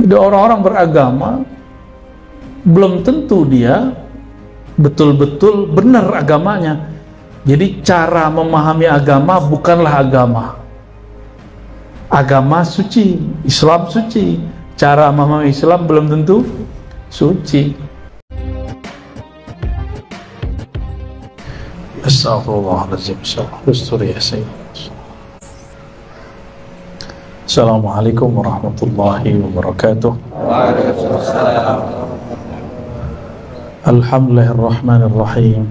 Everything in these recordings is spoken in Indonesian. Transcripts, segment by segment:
Jadi orang-orang beragama belum tentu dia betul-betul benar agamanya. Jadi cara memahami agama bukanlah agama. Agama suci, Islam suci. Cara memahami Islam belum tentu suci. Astagfirullahaladzim. Assalamualaikum warahmatullahi wabarakatuh. Waalaikumsalam. Alhamdulillahirrahmanirrahim.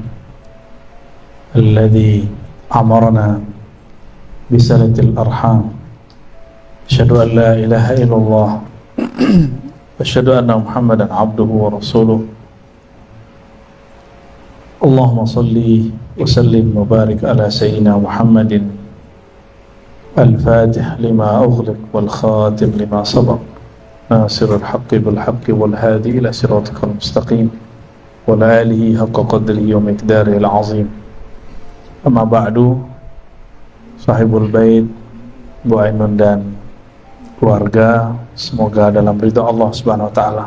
Alladzi amarna bisalatil arham. Asyhadu an la ilaha illallah wa asyhadu anna Muhammadan abduhu wa rasuluh. Allahumma salli wa sallim wa barik ala sayyidina Muhammadin al-fatih lima ughliq wal khatim lima sabaq nasirul haqqi bil haqqi wal hadi ila siratikal mustaqim wa la alihi haqqa qadrihi wa miqdarihi al-azim. Amma ba'du, sahibul bait, Bu Ainun dan keluarga, semoga dalam ridha Allah Subhanahu wa taala.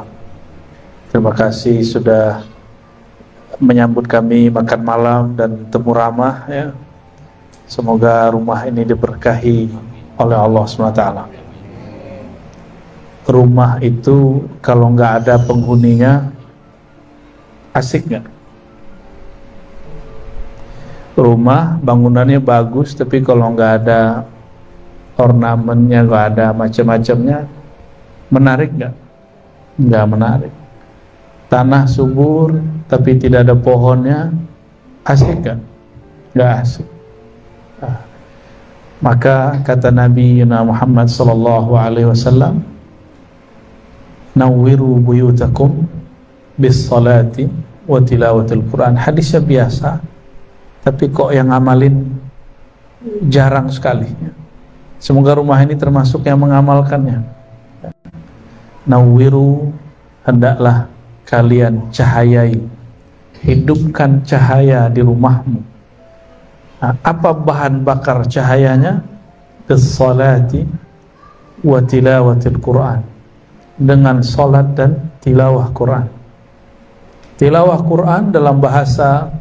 Terima kasih sudah menyambut kami makan malam dan temu ramah ya. Semoga rumah ini diberkahi oleh Allah SWT. Rumah itu kalau nggak ada penghuninya, asik nggak? Rumah bangunannya bagus, tapi kalau nggak ada ornamennya, nggak ada macam-macamnya, menarik nggak? Nggak menarik. Tanah subur, tapi tidak ada pohonnya, asik nggak? Nggak asik. Maka kata Nabi Muhammad sallallahu alaihi wasallam, nawwiru buyutakum bis salati wa tilawatil Quran. Hadisnya biasa, tapi kok yang ngamalin jarang sekali. Semoga rumah ini termasuk yang mengamalkannya. Nawwiru, hendaklah kalian cahayai, hidupkan cahaya di rumahmu. Nah, apa bahan bakar cahayanya? Bis-salati wa tilawatil Quran, dengan salat dan tilawah Quran. Tilawah Quran dalam bahasa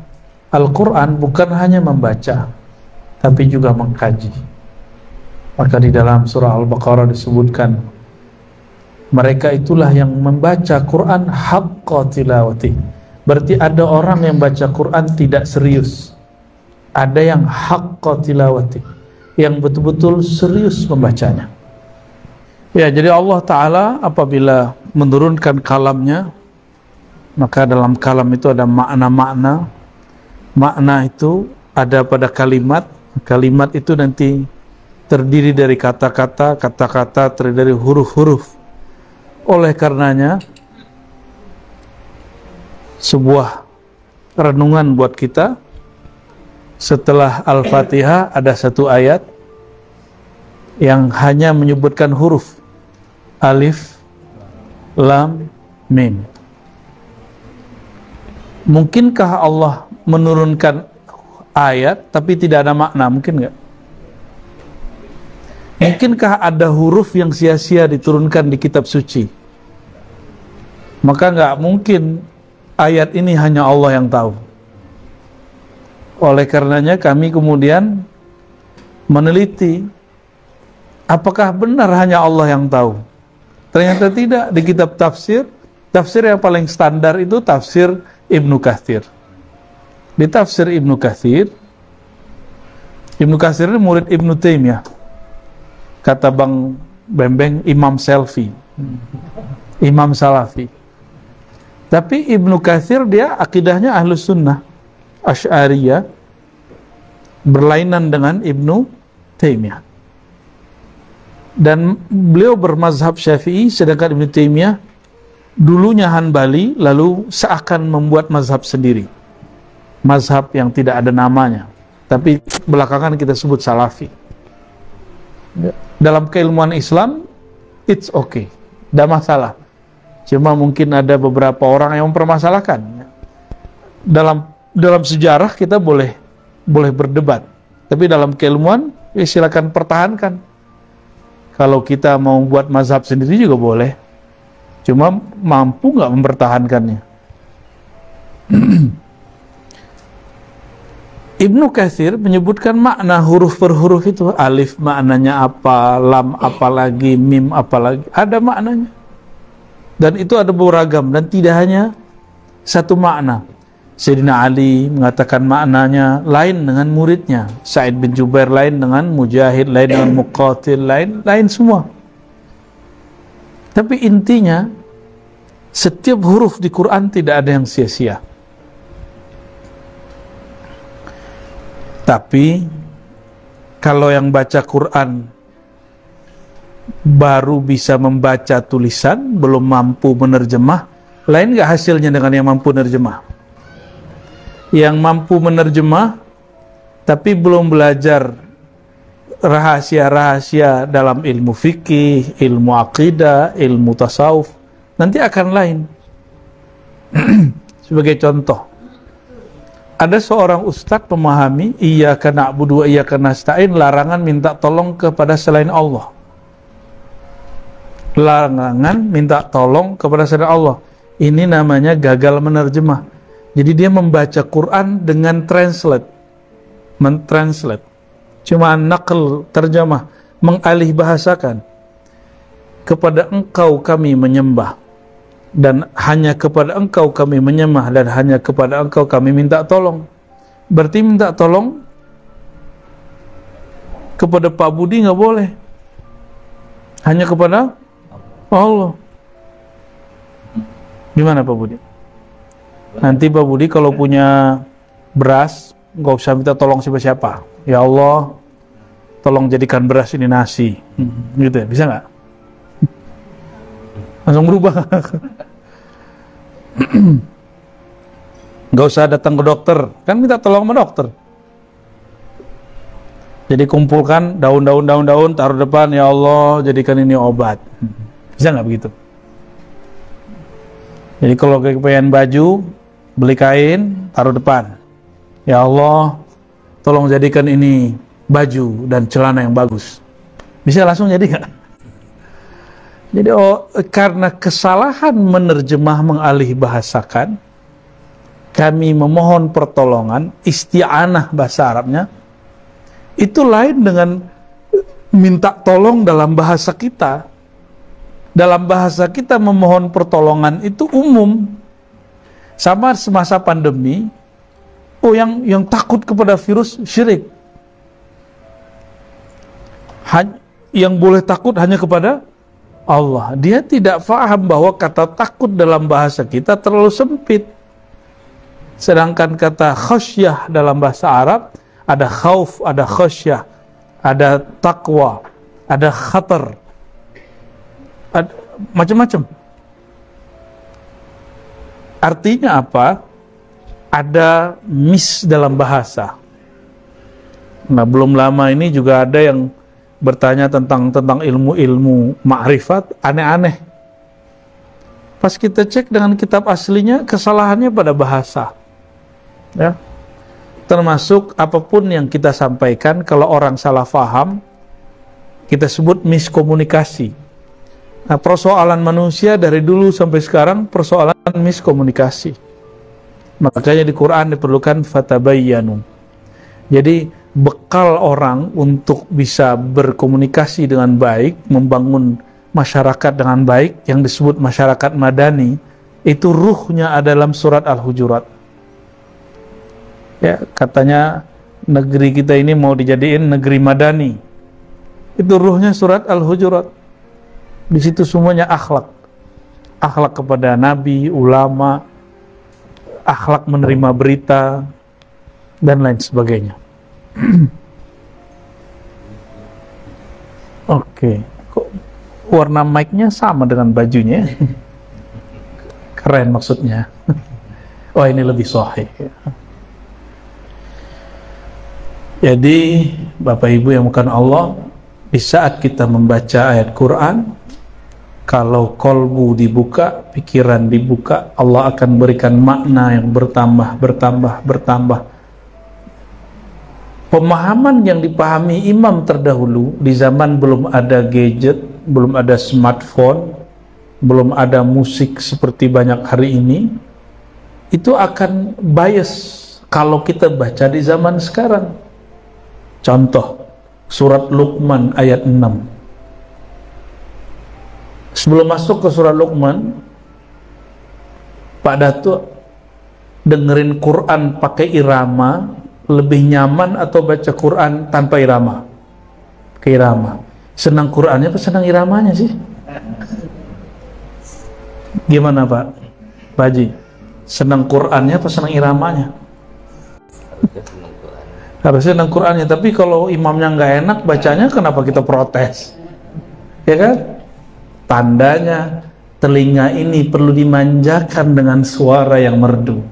Al-Quran bukan hanya membaca, tapi juga mengkaji. Maka di dalam surah Al-Baqarah disebutkan, mereka itulah yang membaca Quran haqqa tilawati. Berarti ada orang yang baca Quran tidak serius. Ada yang haqqa tilawati, yang betul-betul serius membacanya. Ya, jadi Allah Ta'ala apabila menurunkan kalamnya, maka dalam kalam itu ada makna-makna. Makna itu ada pada kalimat. Kalimat itu nanti terdiri dari kata-kata, kata-kata terdiri dari huruf-huruf. Oleh karenanya, sebuah renungan buat kita. Setelah Al-Fatihah ada satu ayat yang hanya menyebutkan huruf alif, lam, mim. Mungkinkah Allah menurunkan ayat tapi tidak ada makna? Mungkin nggak? Mungkinkah ada huruf yang sia-sia diturunkan di kitab suci? Maka nggak mungkin ayat ini hanya Allah yang tahu. Oleh karenanya kami kemudian meneliti, apakah benar hanya Allah yang tahu? Ternyata tidak. Di kitab tafsir, tafsir yang paling standar itu tafsir Ibnu Katsir. Di tafsir Ibnu Katsir ini murid Ibnu Taimiyah. Kata Bang Bembeng, Imam Selfie, Imam Salafi. Tapi Ibnu Katsir dia akidahnya Ahlus Sunnah Asy'ariyah, berlainan dengan Ibnu Taimiyah. Dan beliau bermazhab Syafi'i, sedangkan Ibnu Taimiyah dulunya Hanbali, lalu seakan membuat mazhab sendiri. Mazhab yang tidak ada namanya, tapi belakangan kita sebut Salafi. Dalam keilmuan Islam, it's okay, tidak masalah. Cuma mungkin ada beberapa orang yang mempermasalahkan. Dalam sejarah kita boleh berdebat, tapi dalam keilmuan silakan pertahankan. Kalau kita mau buat mazhab sendiri juga boleh. Cuma mampu nggak mempertahankannya. Ibnu Katsir menyebutkan makna huruf per huruf itu. Alif maknanya apa, lam apa lagi, mim apa lagi. Ada maknanya. Dan itu ada beragam dan tidak hanya satu makna. Sayyidina Ali mengatakan maknanya lain dengan muridnya. Sa'id bin Jubair lain dengan Mujahid, lain dengan Muqatil, lain semua. Tapi intinya setiap huruf di Quran tidak ada yang sia-sia. Tapi kalau yang baca Quran baru bisa membaca tulisan, belum mampu menerjemah, lain gak hasilnya dengan yang mampu menerjemah? Yang mampu menerjemah tapi belum belajar rahasia-rahasia dalam ilmu fikih, ilmu akidah, ilmu tasawuf, nanti akan lain. Sebagai contoh, ada seorang ustadz memahami iyyaka na'budu wa iyyaka nasta'in, larangan minta tolong kepada selain Allah. Larangan minta tolong kepada selain Allah. Ini namanya gagal menerjemah. Jadi dia membaca Quran dengan translate, mentranslate, cuma naql, terjemah, mengalih bahasakan. Kepada engkau kami menyembah, dan hanya kepada engkau kami menyembah, dan hanya kepada engkau kami minta tolong. Berarti minta tolong kepada Pak Budi nggak boleh, hanya kepada Allah. Gimana Pak Budi? Nanti Pak Budi kalau punya beras nggak usah minta tolong siapa-siapa. Ya Allah, tolong jadikan beras ini nasi, gitu ya, bisa nggak? Langsung berubah. Nggak usah datang ke dokter, kan minta tolong sama dokter. Jadi kumpulkan daun-daun, taruh depan, ya Allah jadikan ini obat. Bisa nggak begitu? Jadi kalau kepengen baju, beli kain, taruh depan. Ya Allah, tolong jadikan ini baju dan celana yang bagus. Bisa langsung jadi nggak? Jadi karena kesalahan menerjemah, mengalih bahasakan, kami memohon pertolongan, isti'anah bahasa Arabnya, itu lain dengan minta tolong dalam bahasa kita. Dalam bahasa kita memohon pertolongan itu umum. Sama semasa pandemi, yang takut kepada virus syirik. Yang boleh takut hanya kepada Allah. Dia tidak paham bahwa kata takut dalam bahasa kita terlalu sempit. Sedangkan kata khasyah dalam bahasa Arab ada khauf, ada khasyah, ada taqwa, ada khatar, ada macam-macam. Artinya apa? Ada miss dalam bahasa. Nah, belum lama ini juga ada yang bertanya tentang ilmu-ilmu ma'rifat aneh-aneh. Pas kita cek dengan kitab aslinya, kesalahannya pada bahasa. Ya. Termasuk apapun yang kita sampaikan, kalau orang salah faham, kita sebut miskomunikasi. Nah, persoalan manusia dari dulu sampai sekarang persoalan miskomunikasi. Makanya di Quran diperlukan fatabayyanu. Jadi bekal orang untuk bisa berkomunikasi dengan baik, membangun masyarakat dengan baik, yang disebut masyarakat madani, itu ruhnya ada dalam surat Al-Hujurat. Ya, katanya negeri kita ini mau dijadiin negeri madani. Itu ruhnya surat Al-Hujurat. Di situ semuanya akhlak. Akhlak kepada nabi, ulama, akhlak menerima berita, dan lain sebagainya. Oke. Kok warna mic-nya sama dengan bajunya? Keren maksudnya. Oh, ini lebih sahih. Jadi Bapak Ibu yang bukan Allah, di saat kita membaca ayat Quran, kalau kolbu dibuka, pikiran dibuka, Allah akan berikan makna yang bertambah. Pemahaman yang dipahami imam terdahulu, di zaman belum ada gadget, belum ada smartphone, belum ada musik seperti banyak hari ini, itu akan bias kalau kita baca di zaman sekarang. Contoh, surat Luqman ayat 6. Sebelum masuk ke surat Luqman, Pak Datuk dengerin Quran pakai irama lebih nyaman atau baca Quran tanpa irama? Pakai irama. Senang Qurannya apa senang iramanya sih? Gimana Pak? Pak Haji, senang Qurannya apa senang iramanya? Harusnya senang Qurannya, tapi kalau imamnya nggak enak bacanya, kenapa kita protes? Ya kan? Tandanya telinga ini perlu dimanjakan dengan suara yang merdu.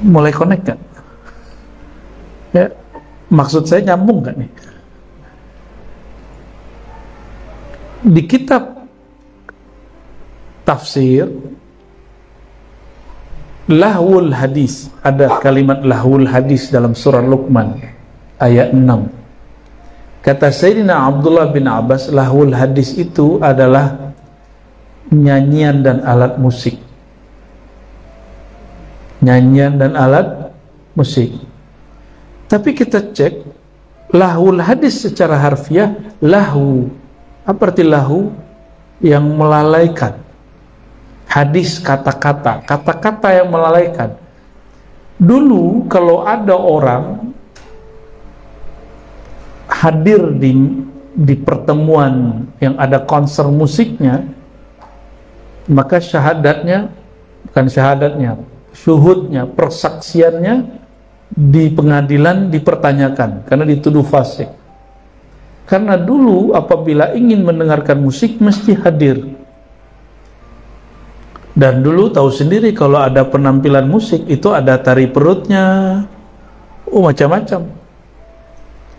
Mulai connect kan? Ya, maksud saya nyambung kan nih? Di kitab tafsir lahwul hadis, ada kalimat lahwul hadis dalam surah Luqman ayat 6. Kata Sayyidina Abdullah bin Abbas, lahwul hadis itu adalah nyanyian dan alat musik. Nyanyian dan alat musik. Tapi kita cek lahwul hadis secara harfiah, lahu. Apa arti lahu? Yang melalaikan. Hadis kata-kata, kata-kata yang melalaikan. Dulu kalau ada orang hadir di pertemuan yang ada konser musiknya, maka syahadatnya, bukan syahadatnya, syuhudnya, persaksiannya di pengadilan dipertanyakan karena dituduh fasik. Karena dulu apabila ingin mendengarkan musik mesti hadir. Dan dulu tahu sendiri kalau ada penampilan musik itu ada tari perutnya, macam-macam.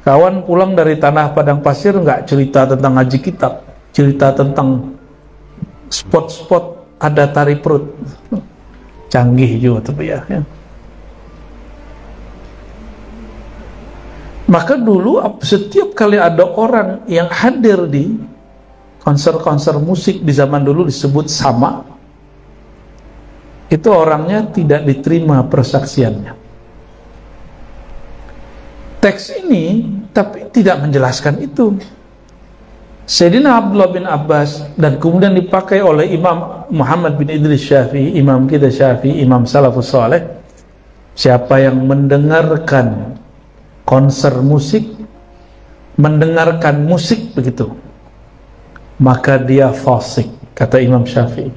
Kawan pulang dari tanah padang pasir nggak cerita tentang ngaji kitab, cerita tentang spot-spot ada tari perut. Canggih juga tapi ya. Maka dulu setiap kali ada orang yang hadir di konser-konser musik di zaman dulu disebut sama, itu orangnya tidak diterima persaksiannya. Teks ini tapi tidak menjelaskan itu. Sayyidina Abdullah bin Abbas dan kemudian dipakai oleh Imam Muhammad bin Idris Syafi'i, imam kita Syafi'i, imam salafus saleh. Siapa yang mendengarkan konser musik, mendengarkan musik begitu, maka dia fasik, kata Imam Syafi'i.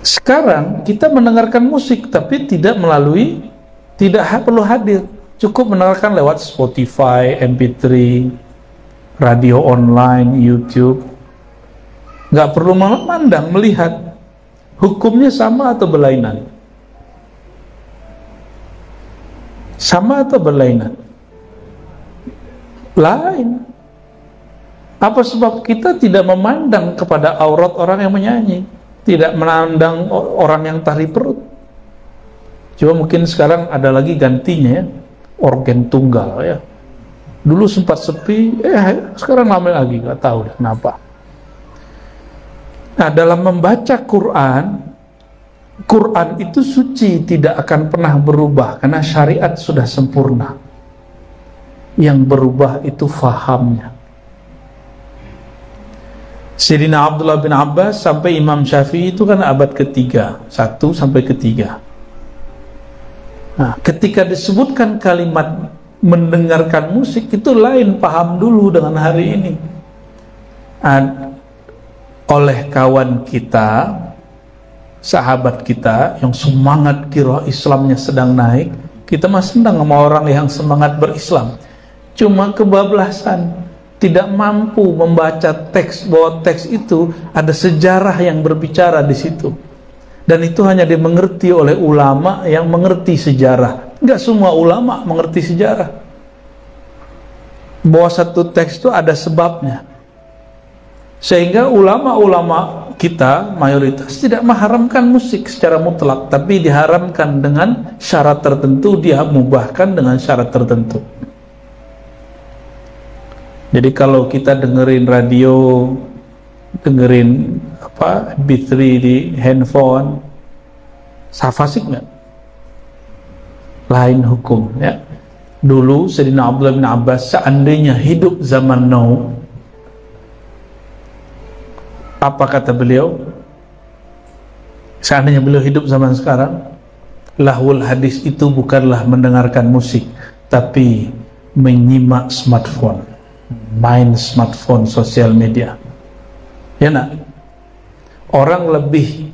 Sekarang kita mendengarkan musik tapi tidak perlu hadir, cukup mendengarkan lewat Spotify, MP3, radio online, YouTube. Nggak perlu memandang, melihat. Hukumnya sama atau berlainan? Sama atau berlainan? Lain. Apa sebab kita tidak memandang kepada aurat orang yang menyanyi, tidak memandang orang yang tari perut? Cuma mungkin sekarang ada lagi gantinya ya, organ tunggal ya. Dulu sempat sepi, sekarang ramai lagi, nggak tahu deh kenapa. Nah, dalam membaca Quran itu suci, tidak akan pernah berubah karena syariat sudah sempurna. Yang berubah itu fahamnya. Sayyidina Abdullah bin Abbas sampai Imam Syafi'i itu kan abad ketiga, 1 sampai ketiga. Nah, ketika disebutkan kalimat mendengarkan musik itu lain paham dulu dengan hari ini. Oleh kawan kita, sahabat kita yang semangat kira Islamnya sedang naik, kita masih senang sama orang yang semangat berislam. Cuma kebablasan, tidak mampu membaca teks, bahwa teks itu ada sejarah yang berbicara di situ. Dan itu hanya dimengerti oleh ulama yang mengerti sejarah. Enggak semua ulama mengerti sejarah. Bahwa satu teks itu ada sebabnya. Sehingga ulama-ulama kita mayoritas tidak mengharamkan musik secara mutlak, tapi diharamkan dengan syarat tertentu, dia mubahkan dengan syarat tertentu. Jadi kalau kita dengerin radio, dengerin MP3 di handphone, sah fasik nggak? Lain hukum ya. Dulu Sayyidina Abdullah bin Abbas seandainya hidup zaman now, apa kata beliau? Seandainya beliau hidup zaman sekarang, lahul hadis itu bukanlah mendengarkan musik, tapi menyimak smartphone, main smartphone, sosial media. Ya nak? Orang lebih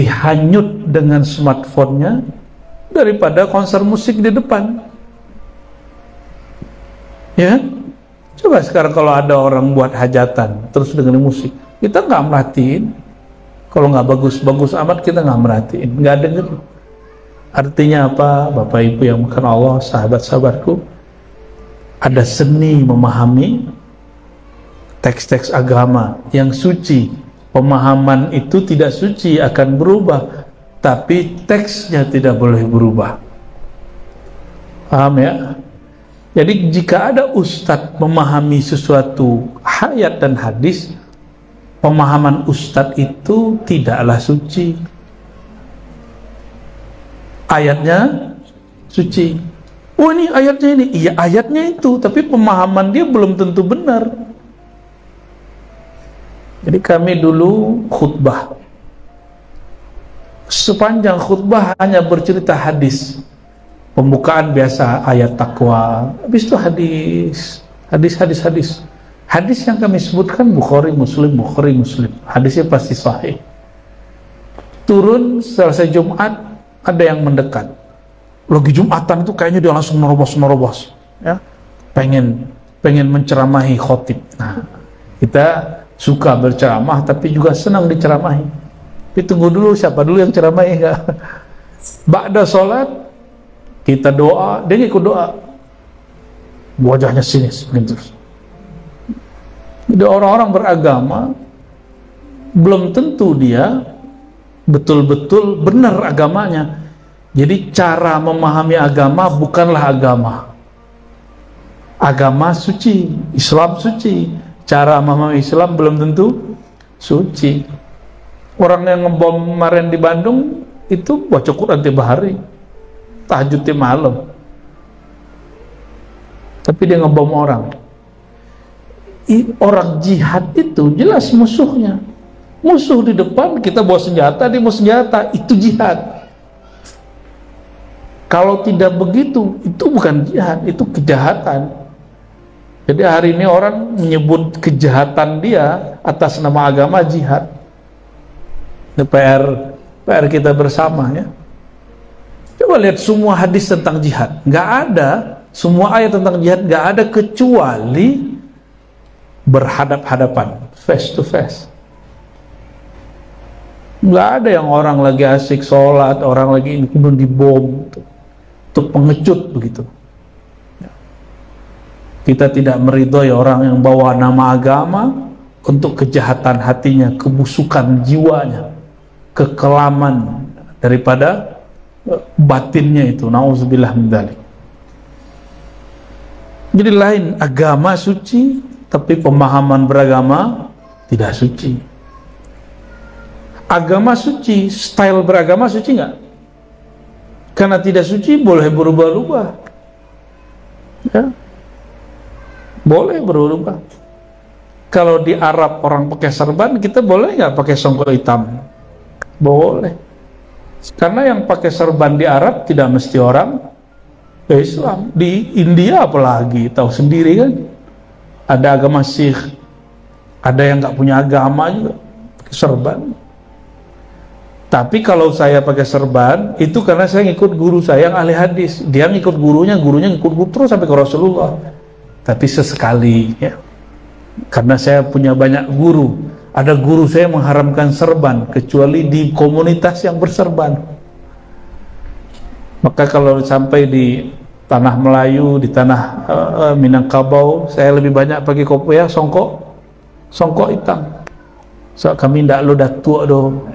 hanyut dengan smartphone-nya daripada konser musik di depan. Ya, coba sekarang kalau ada orang buat hajatan terus dengerin musik, kita nggak merhatiin. Kalau nggak bagus-bagus amat kita nggak merhatiin, nggak denger. Artinya apa, Bapak Ibu yang bukan Allah, sahabat-sahabatku? Ada seni memahami teks-teks agama yang suci. Pemahaman itu tidak suci, akan berubah, tapi teksnya tidak boleh berubah. Paham ya? Jadi jika ada ustadz memahami sesuatu ayat dan hadis, pemahaman ustadz itu tidaklah suci. Ayatnya suci. Oh ini ayatnya ini, iya ayatnya itu, tapi pemahaman dia belum tentu benar. Jadi kami dulu khutbah, sepanjang khutbah hanya bercerita hadis. Pembukaan biasa ayat takwa, habis itu hadis. Hadis yang kami sebutkan Bukhari Muslim, hadisnya pasti sahih. Turun selesai Jumat, ada yang mendekat. Lagi Jumatan itu kayaknya dia langsung nerobos, ya, pengen menceramahi khotib. Nah, kita suka berceramah, tapi juga senang diceramahi. Tapi tunggu dulu, siapa dulu yang ceramahi enggak? Ba'da sholat kita doa, dia ikut doa, wajahnya sinis terus. Jadi orang-orang beragama belum tentu dia betul-betul benar agamanya. Jadi cara memahami agama bukanlah agama. Agama suci, Islam suci. Cara memahami Islam belum tentu suci. Orang yang ngebom kemarin di Bandung itu baca Quran tiap hari, tahajud tiap malam, tapi dia ngebom orang. Orang jihad itu jelas musuhnya. Musuh di depan, kita bawa senjata, dia bawa senjata, itu jihad. Kalau tidak begitu, itu bukan jihad, itu kejahatan. Jadi hari ini orang menyebut kejahatan dia atas nama agama jihad. Ini PR kita bersama ya. Coba lihat semua hadis tentang jihad, nggak ada. Semua ayat tentang jihad nggak ada kecuali berhadap-hadapan, face to face. Nggak ada yang orang lagi asik sholat, orang lagi kemudian dibom untuk pengecut begitu. Kita tidak meridhoi orang yang bawa nama agama untuk kejahatan hatinya, kebusukan jiwanya, kekelaman daripada batinnya itu. Nauzubillah min dzalik. Jadi lain, agama suci tapi pemahaman beragama tidak suci. Agama suci, style beragama suci nggak? Karena tidak suci boleh berubah-ubah, ya, boleh berubah. Kalau di Arab orang pakai serban, kita boleh nggak pakai songkok hitam? Boleh. Karena yang pakai serban di Arab tidak mesti orang Islam. Di India apalagi, tahu sendiri kan, ada agama Sikh, ada yang nggak punya agama juga pakai serban. Tapi kalau saya pakai serban itu karena saya ngikut guru saya yang ahli hadis. Dia ngikut gurunya ngikut guru terus sampai ke Rasulullah. Tapi sesekali ya, karena saya punya banyak guru, ada guru saya mengharamkan serban kecuali di komunitas yang berserban. Maka kalau sampai di tanah Melayu, di tanah Minangkabau, saya lebih banyak pakai kopiah songkok hitam. So kami ndak lo datuk do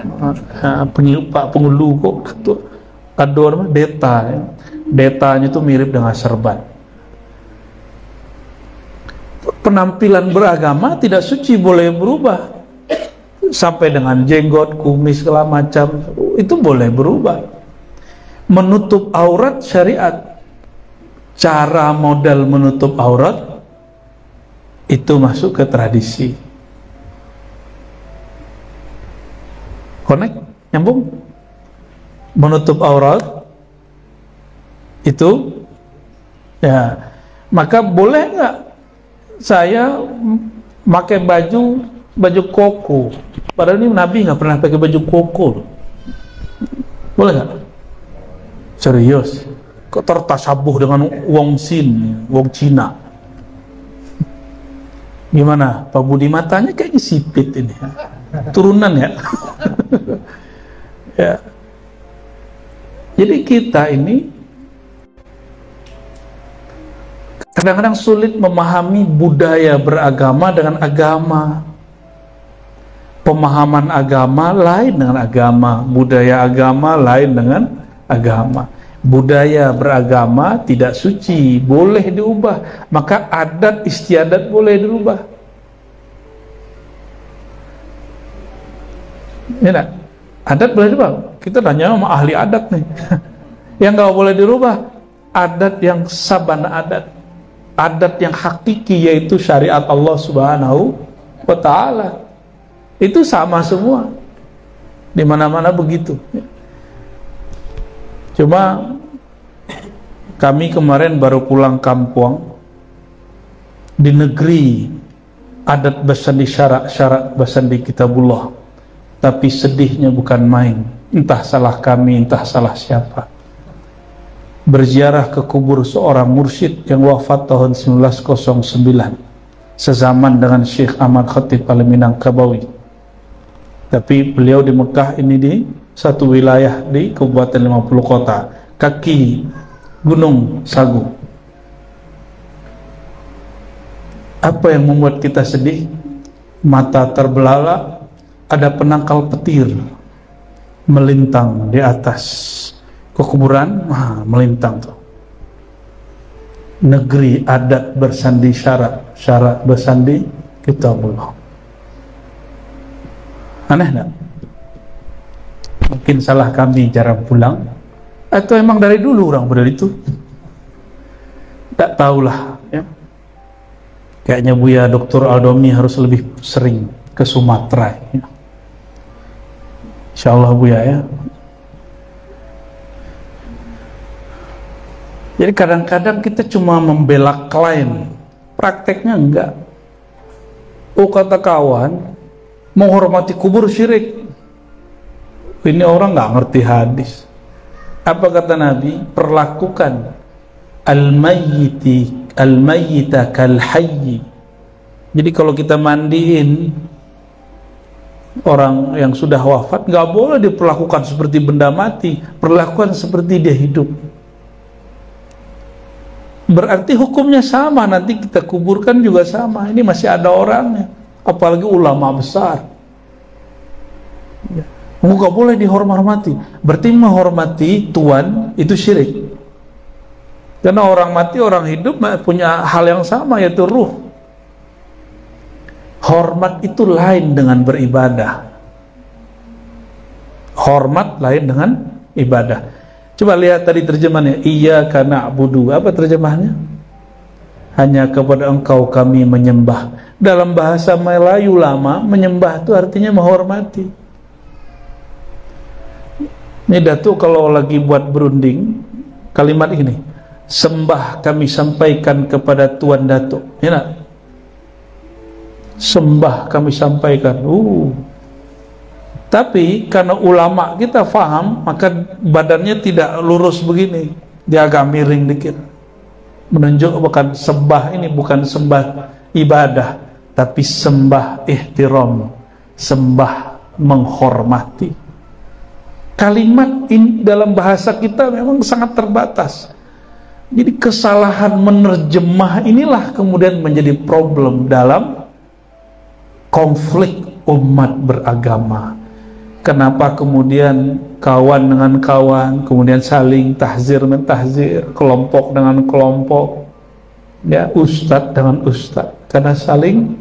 penyupak pengulu kok datuk kador deta ya. Detanya itu mirip dengan serban. penampilan beragama tidak suci boleh berubah. Sampai dengan jenggot, kumis, segala macam, itu boleh berubah. Menutup aurat syariat. Cara model menutup aurat itu masuk ke tradisi. Connect? Nyambung? Menutup aurat itu ya, maka boleh nggak saya pakai baju koko, padahal ini Nabi nggak pernah pakai baju koko, boleh nggak? Serius? Kok tertasabuh dengan wong Cina? Gimana? Pak Budi, matanya kayaknya sipit ini, turunan ya. Ya. Jadi kita ini kadang-kadang sulit memahami budaya beragama dengan agama. Pemahaman agama lain dengan agama, budaya agama lain dengan agama. Budaya beragama tidak suci, boleh diubah. Maka adat istiadat boleh dirubah. Ya enggak? Adat boleh dirubah. Kita tanya sama ahli adat nih. Yang nggak boleh dirubah, adat yang sabana adat. Adat yang hakiki, yaitu syariat Allah Subhanahu wa Ta'ala. Itu sama semua, di mana-mana begitu. Cuma kami kemarin baru pulang kampung di negeri adat bersandi syarak bersandi kitabullah, tapi sedihnya bukan main. Entah salah kami, entah salah siapa. Berziarah ke kubur seorang mursyid yang wafat tahun 1909, sezaman dengan Syekh Ahmad Khatib Al-Minangkabawi. Tapi beliau di Mekah ini di satu wilayah di Kabupaten 50 kota, kaki Gunung Sagu. Apa yang membuat kita sedih? Mata terbelalak, ada penangkal petir melintang di atas kuburan, melintang tuh. Negeri adat bersandi syarak bersandi kitabullah. Aneh enggak? Mungkin salah kami cara pulang, atau emang dari dulu orang model itu? Tak tahulah ya. Kayaknya Buya Dr. Aldomi harus lebih sering ke Sumatera ya. Insyaallah Buya ya. Jadi kadang-kadang kita cuma membela klaim, prakteknya enggak. Oh kata kawan, menghormati kubur syirik. Ini orang nggak ngerti hadis. Apa kata Nabi? Perlakukan al-mayyita kal hayyi. Jadi kalau kita mandiin orang yang sudah wafat, nggak boleh diperlakukan seperti benda mati, perlakukan seperti dia hidup. Berarti hukumnya sama, nanti kita kuburkan juga sama. Ini masih ada orangnya, apalagi ulama besar. Nggak boleh dihormati. Berarti menghormati Tuhan itu syirik. Karena orang mati, orang hidup punya hal yang sama, yaitu ruh. Hormat itu lain dengan beribadah. Hormat lain dengan ibadah. Coba lihat tadi terjemahannya, iyyaka na'budu. Apa terjemahannya? Hanya kepada engkau kami menyembah. Dalam bahasa Melayu lama, menyembah itu artinya menghormati. Ini Datuk kalau lagi buat berunding, kalimat ini, sembah kami sampaikan kepada Tuan Datuk. Ya nak? Sembah kami sampaikan. Tapi karena ulama kita faham, maka badannya tidak lurus begini, dia agak miring dikit, menunjuk bukan sembah, ini bukan sembah ibadah, tapi sembah ihtiram, sembah menghormati. Kalimat ini dalam bahasa kita memang sangat terbatas. Jadi kesalahan menerjemah inilah kemudian menjadi problem dalam konflik umat beragama. Kenapa kemudian kawan dengan kawan, kemudian saling tahzir mentahzir, kelompok dengan kelompok, ya, ustadz dengan ustadz. karena saling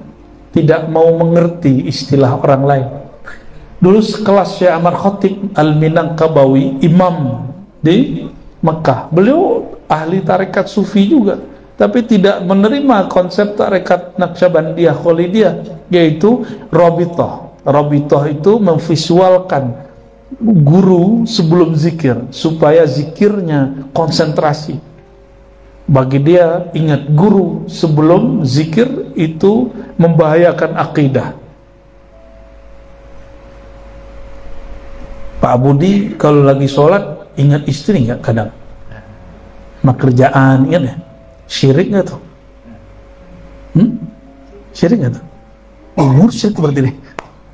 tidak mau mengerti istilah orang lain. Dulu sekelas Syekh Ahmad Khatib Al-Minangkabawi, imam di Mekah. Beliau ahli tarekat sufi juga, tapi tidak menerima konsep tarekat Naqsyabandiyah Khalidiyah, yaitu Rabithah. Rabithah itu memvisualkan guru sebelum zikir supaya zikirnya konsentrasi. Bagi dia, ingat guru sebelum zikir itu membahayakan akidah. Pak Budi kalau lagi sholat ingat istri nggak kadang? Sama kerjaan, ingat ya? Syirik nggak tuh? Syirik nggak tuh? Syirik berarti nih.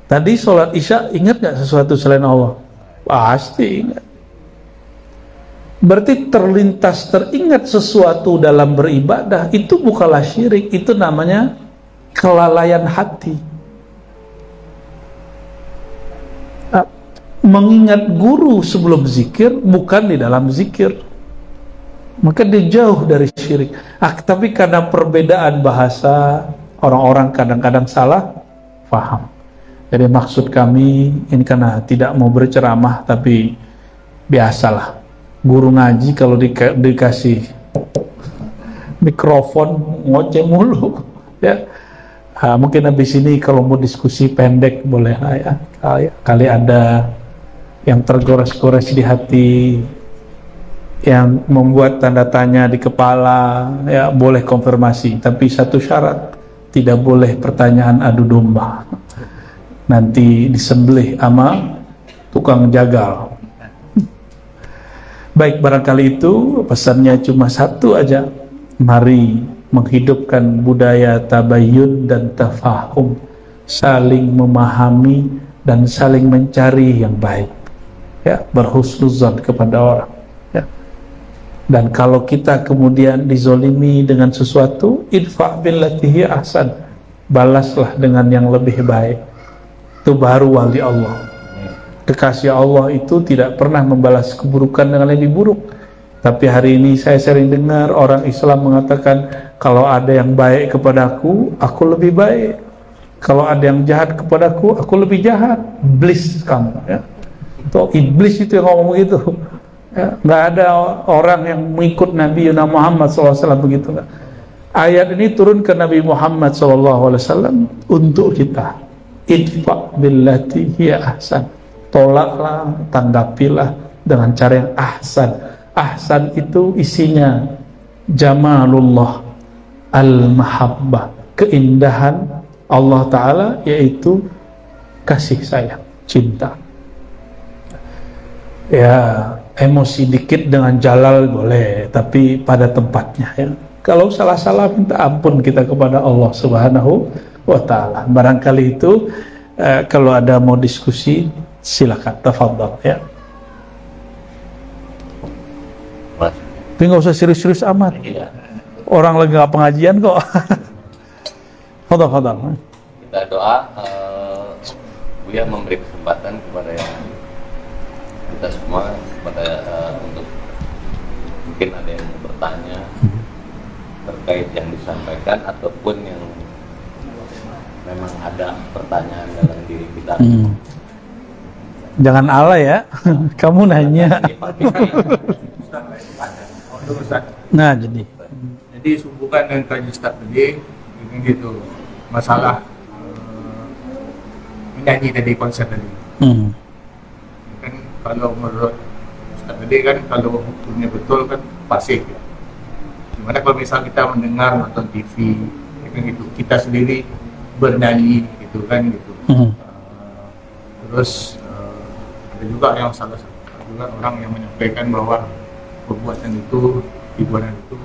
Tadi sholat isya ingat nggak sesuatu selain Allah? Pasti ingat. Berarti terlintas teringat sesuatu dalam beribadah, itu bukanlah syirik, itu namanya kelalaian hati. Mengingat guru sebelum zikir bukan di dalam zikir, maka dia jauh dari syirik. Tapi karena perbedaan bahasa, orang-orang kadang-kadang salah paham. Jadi maksud kami ini karena tidak mau berceramah, tapi biasalah guru ngaji kalau dikasih mikrofon ngoceh mulu ya. Mungkin habis ini kalau mau diskusi pendek boleh lah ya, kali ada yang tergores-gores di hati, yang membuat tanda tanya di kepala, ya boleh konfirmasi, tapi satu syarat, tidak boleh pertanyaan adu domba, nanti disembelih sama tukang jagal. Baik, barangkali itu pesannya cuma satu aja, mari menghidupkan budaya tabayyun dan tafahum, saling memahami dan saling mencari yang baik, ya, berhusnuzan kepada orang, ya. Dan kalau kita kemudian dizolimi dengan sesuatu, idfa' billati hiya ahsan, balaslah dengan yang lebih baik. Itu baru wali Allah. Kekasih Allah itu tidak pernah membalas keburukan dengan lebih buruk. Tapi hari ini saya sering dengar orang Islam mengatakan, kalau ada yang baik kepadaku, aku lebih baik. Kalau ada yang jahat kepadaku, aku lebih jahat. Iblis kamu, ya. Tuh, iblis itu yang ngomong begitu, ya. Nggak ada orang yang mengikut Nabi Muhammad SAW begitu. Nggak. Ayat ini turun ke Nabi Muhammad SAW untuk kita. Idfa' billati hiya ahsan, tolaklah, tanggapilah dengan cara yang ahsan. Ahsan itu isinya jamalullah, al-mahabbah, keindahan Allah Ta'ala, yaitu kasih sayang, cinta. Ya, emosi dikit dengan jalal boleh, tapi pada tempatnya, ya. Kalau salah-salah minta ampun kita kepada Allah Subhanahu wa Ta'ala. Barangkali itu kalau ada mau diskusi silakan, tafadhal, ya. Tapi nggak usah serius-serius amat. Orang lagi nggak pengajian kok. Fadhal. Kita doa, Buya memberi kesempatan kepada kita semua, kepada untuk mungkin ada yang mau bertanya terkait yang disampaikan ataupun yang memang ada pertanyaan dalam diri kita. Jangan alay ya, kamu nanya. Nah, jadi hubungan dengan kaji Ustaz tadi gitu, masalah menyanyi tadi, konser tadi. Kan kalau menurut Ustaz tadi kan, kalau hukumnya betul kan fasik ya. Gimana kalau misal kita mendengar, nonton TV, kan gitu, kita sendiri bernyanyi gitu kan gitu. Terus ada juga yang salah satu juga orang yang menyampaikan bahwa perbuatan itu, hiburan itu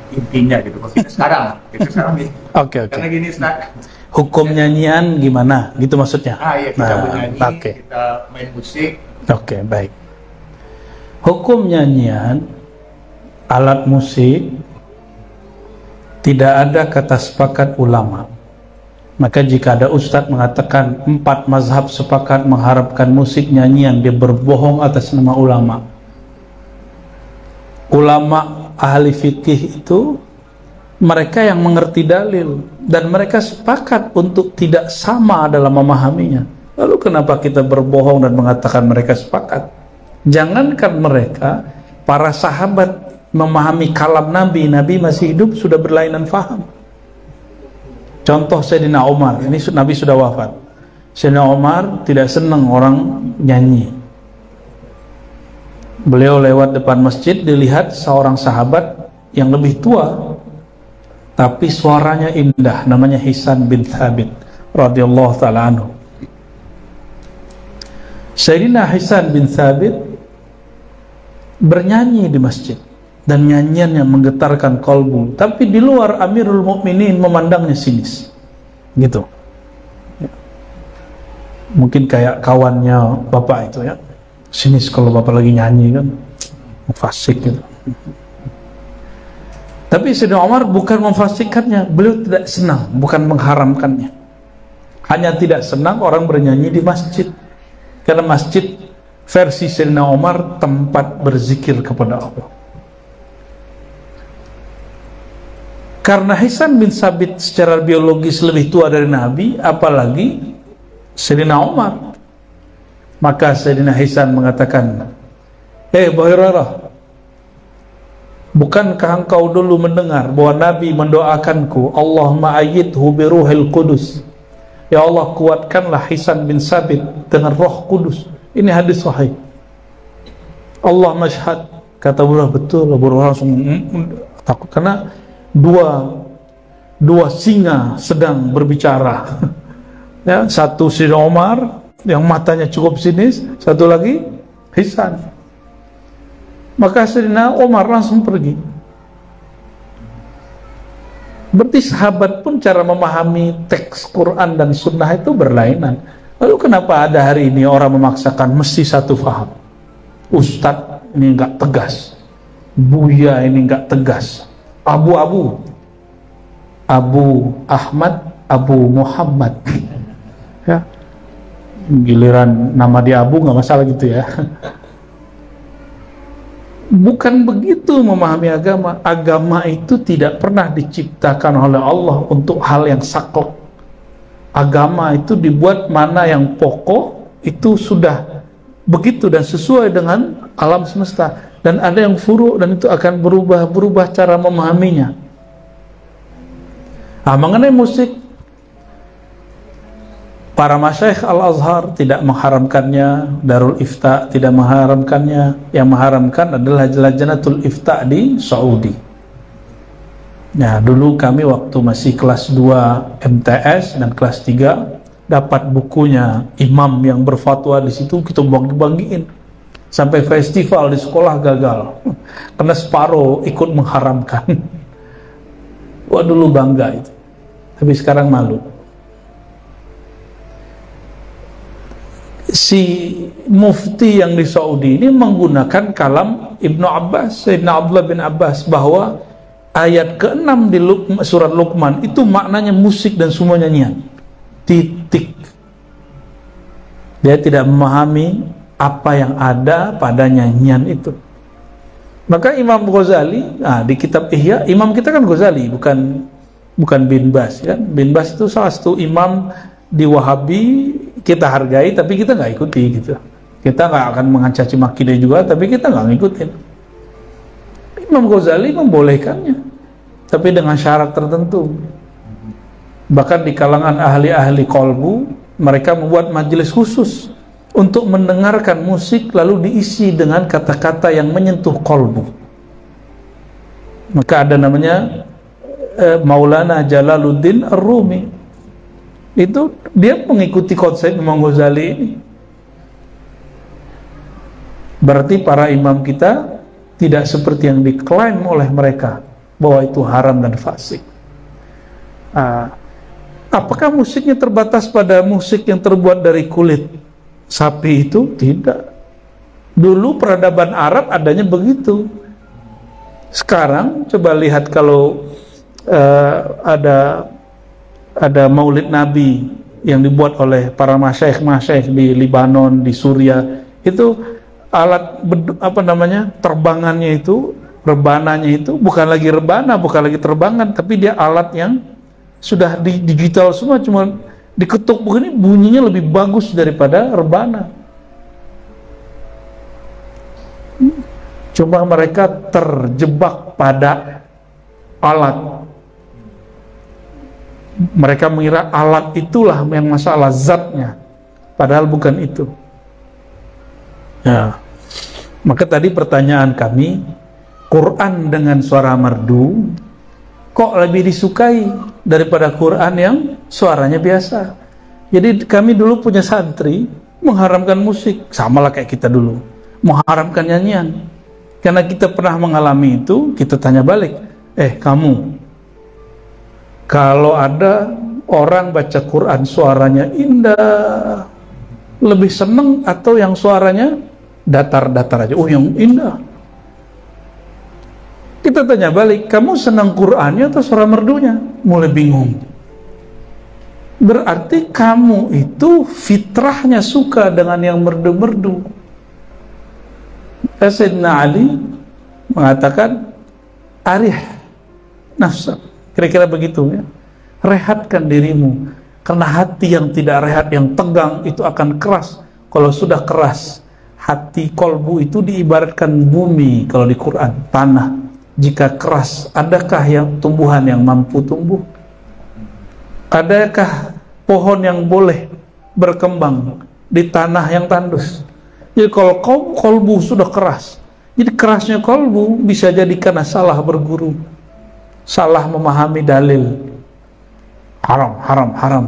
intinya gitu. Kalau kita sekarang nih. Oke. Karena gini, Ustaz, hukum nyanyian gimana? Gitu maksudnya? Iya, kita bernyanyi, kita main musik. Oke, baik. Hukum nyanyian, alat musik, tidak ada kata sepakat ulama. Maka jika ada ustadz mengatakan 4 mazhab sepakat mengharapkan musik nyanyian, dia berbohong atas nama ulama. Ulama ahli fikih itu mereka yang mengerti dalil, dan mereka sepakat untuk tidak sama dalam memahaminya. Lalu kenapa kita berbohong dan mengatakan mereka sepakat? Jangankan mereka, para sahabat memahami kalam Nabi masih hidup sudah berlainan faham. Contoh Sayyidina Umar, ini Nabi sudah wafat. Sayyidina Umar tidak senang orang nyanyi. Beliau lewat depan masjid, dilihat seorang sahabat yang lebih tua tapi suaranya indah, namanya Hisan bin Thabit radhiyallahu ta'ala anhu. Sayyidina Hisan bin Thabit bernyanyi di masjid, dan nyanyiannya menggetarkan kolbu, tapi di luar Amirul Mukminin memandangnya sinis gitu. Mungkin kayak kawannya bapak itu ya, sinis kalau bapak lagi nyanyi kan, fasik gitu. Tapi Sayyidina Umar bukan memfasikannya, beliau tidak senang, bukan mengharamkannya. Hanya tidak senang orang bernyanyi di masjid, karena masjid versi Sayyidina Umar tempat berzikir kepada Allah. Karena Hisan bin Thabit secara biologis lebih tua dari Nabi, apalagi Sayyidina Umar, maka Sayyidina Hisan mengatakan, Abu Hurairah, bukankah engkau dulu mendengar bahwa Nabi mendoakanku, Allahumma ayyidhu biruhil qudus, ya Allah kuatkanlah Hisan bin Thabit dengan roh kudus. Ini hadis sahih. Allah masyhad, kata Abu betul. Abu langsung takut, karena dua singa sedang berbicara. Ya, satu Sayyidina Umar yang matanya cukup sinis, satu lagi Hisan. Maka Sayyidina Umar langsung pergi. Berarti sahabat pun cara memahami teks Quran dan Sunnah itu berlainan. Lalu kenapa ada hari ini orang memaksakan mesti satu faham? Ustadz ini enggak tegas, Buya ini enggak tegas, Abu Ahmad, Abu Muhammad. Ya, giliran nama dia Abu nggak masalah gitu ya. Bukan begitu memahami agama. Agama itu tidak pernah diciptakan oleh Allah untuk hal yang saklek. Agama itu dibuat mana yang pokok itu sudah begitu dan sesuai dengan alam semesta, dan ada yang furu dan itu akan berubah cara memahaminya. Nah, mengenai musik, para masyayikh Al-Azhar tidak mengharamkannya, Darul Ifta tidak mengharamkannya. Yang mengharamkan adalah Lajnatul Ifta di Saudi. Nah, dulu kami waktu masih kelas 2 MTS dan kelas 3 dapat bukunya imam yang berfatwa di situ, kita bagi-bagiin. Sampai festival di sekolah gagal karena separuh ikut mengharamkan. Wah, dulu bangga itu. Tapi sekarang malu. Si mufti yang di Saudi ini menggunakan kalam Ibnu Abbas, Sayyidina Abdullah bin Abbas, bahwa ayat ke-6 di surat Luqman itu maknanya musik dan semua nyanyian. Titik. Dia tidak memahami apa yang ada pada nyanyian itu. Maka Imam Ghazali, di kitab Ihya, imam kita kan Ghazali, bukan bin Bas kan. Bin Bas itu salah satu imam di Wahabi, kita hargai tapi kita nggak ikuti gitu. Kita nggak akan mencaci maki dia juga, tapi kita nggak ngikutin. Imam Ghazali membolehkannya, tapi dengan syarat tertentu. Bahkan di kalangan ahli-ahli kolbu, mereka membuat majelis khusus untuk mendengarkan musik lalu diisi dengan kata-kata yang menyentuh kolbu. Maka ada namanya Maulana Jalaluddin Ar-Rumi. Itu dia mengikuti konsep Imam Ghazali ini. Berarti para imam kita tidak seperti yang diklaim oleh mereka bahwa itu haram dan fasik. Apakah musiknya terbatas pada musik yang terbuat dari kulit sapi itu? Tidak. Dulu peradaban Arab adanya begitu. Sekarang coba lihat kalau ada maulid Nabi yang dibuat oleh para masyayikh di Libanon, di Suriah, itu alat terbangannya itu rebananya itu bukan lagi rebana, bukan lagi terbangan, tapi dia alat yang sudah di digital semua, cuma diketuk begini bunyinya lebih bagus daripada rebana. Cuma mereka terjebak pada alat. Mereka mengira alat itulah yang masalah, zatnya, padahal bukan itu. Ya. Maka tadi pertanyaan kami, Quran dengan suara merdu kok lebih disukai daripada Quran yang suaranya biasa. Jadi kami dulu punya santri mengharamkan musik, samalah kayak kita dulu mengharamkan nyanyian. Karena kita pernah mengalami itu, kita tanya balik, kamu kalau ada orang baca Quran suaranya indah, lebih seneng atau yang suaranya datar-datar aja? Oh, yang indah. Kita tanya balik, kamu senang Qurannya atau suara merdunya? Mulai bingung. Berarti kamu itu fitrahnya suka dengan yang merdu-merdu. Sayyidina Ali mengatakan, arih nafsa. Kira-kira begitu ya. Rehatkan dirimu, karena hati yang tidak rehat, yang tegang itu akan keras. Kalau sudah keras, hati kolbu itu diibaratkan bumi kalau di Quran, tanah. Jika keras, adakah yang tumbuhan yang mampu tumbuh? Adakah pohon yang boleh berkembang di tanah yang tandus? Jadi kalau kolbu sudah keras, jadi kerasnya kolbu bisa jadi karena salah berguru, salah memahami dalil. Haram, haram, haram.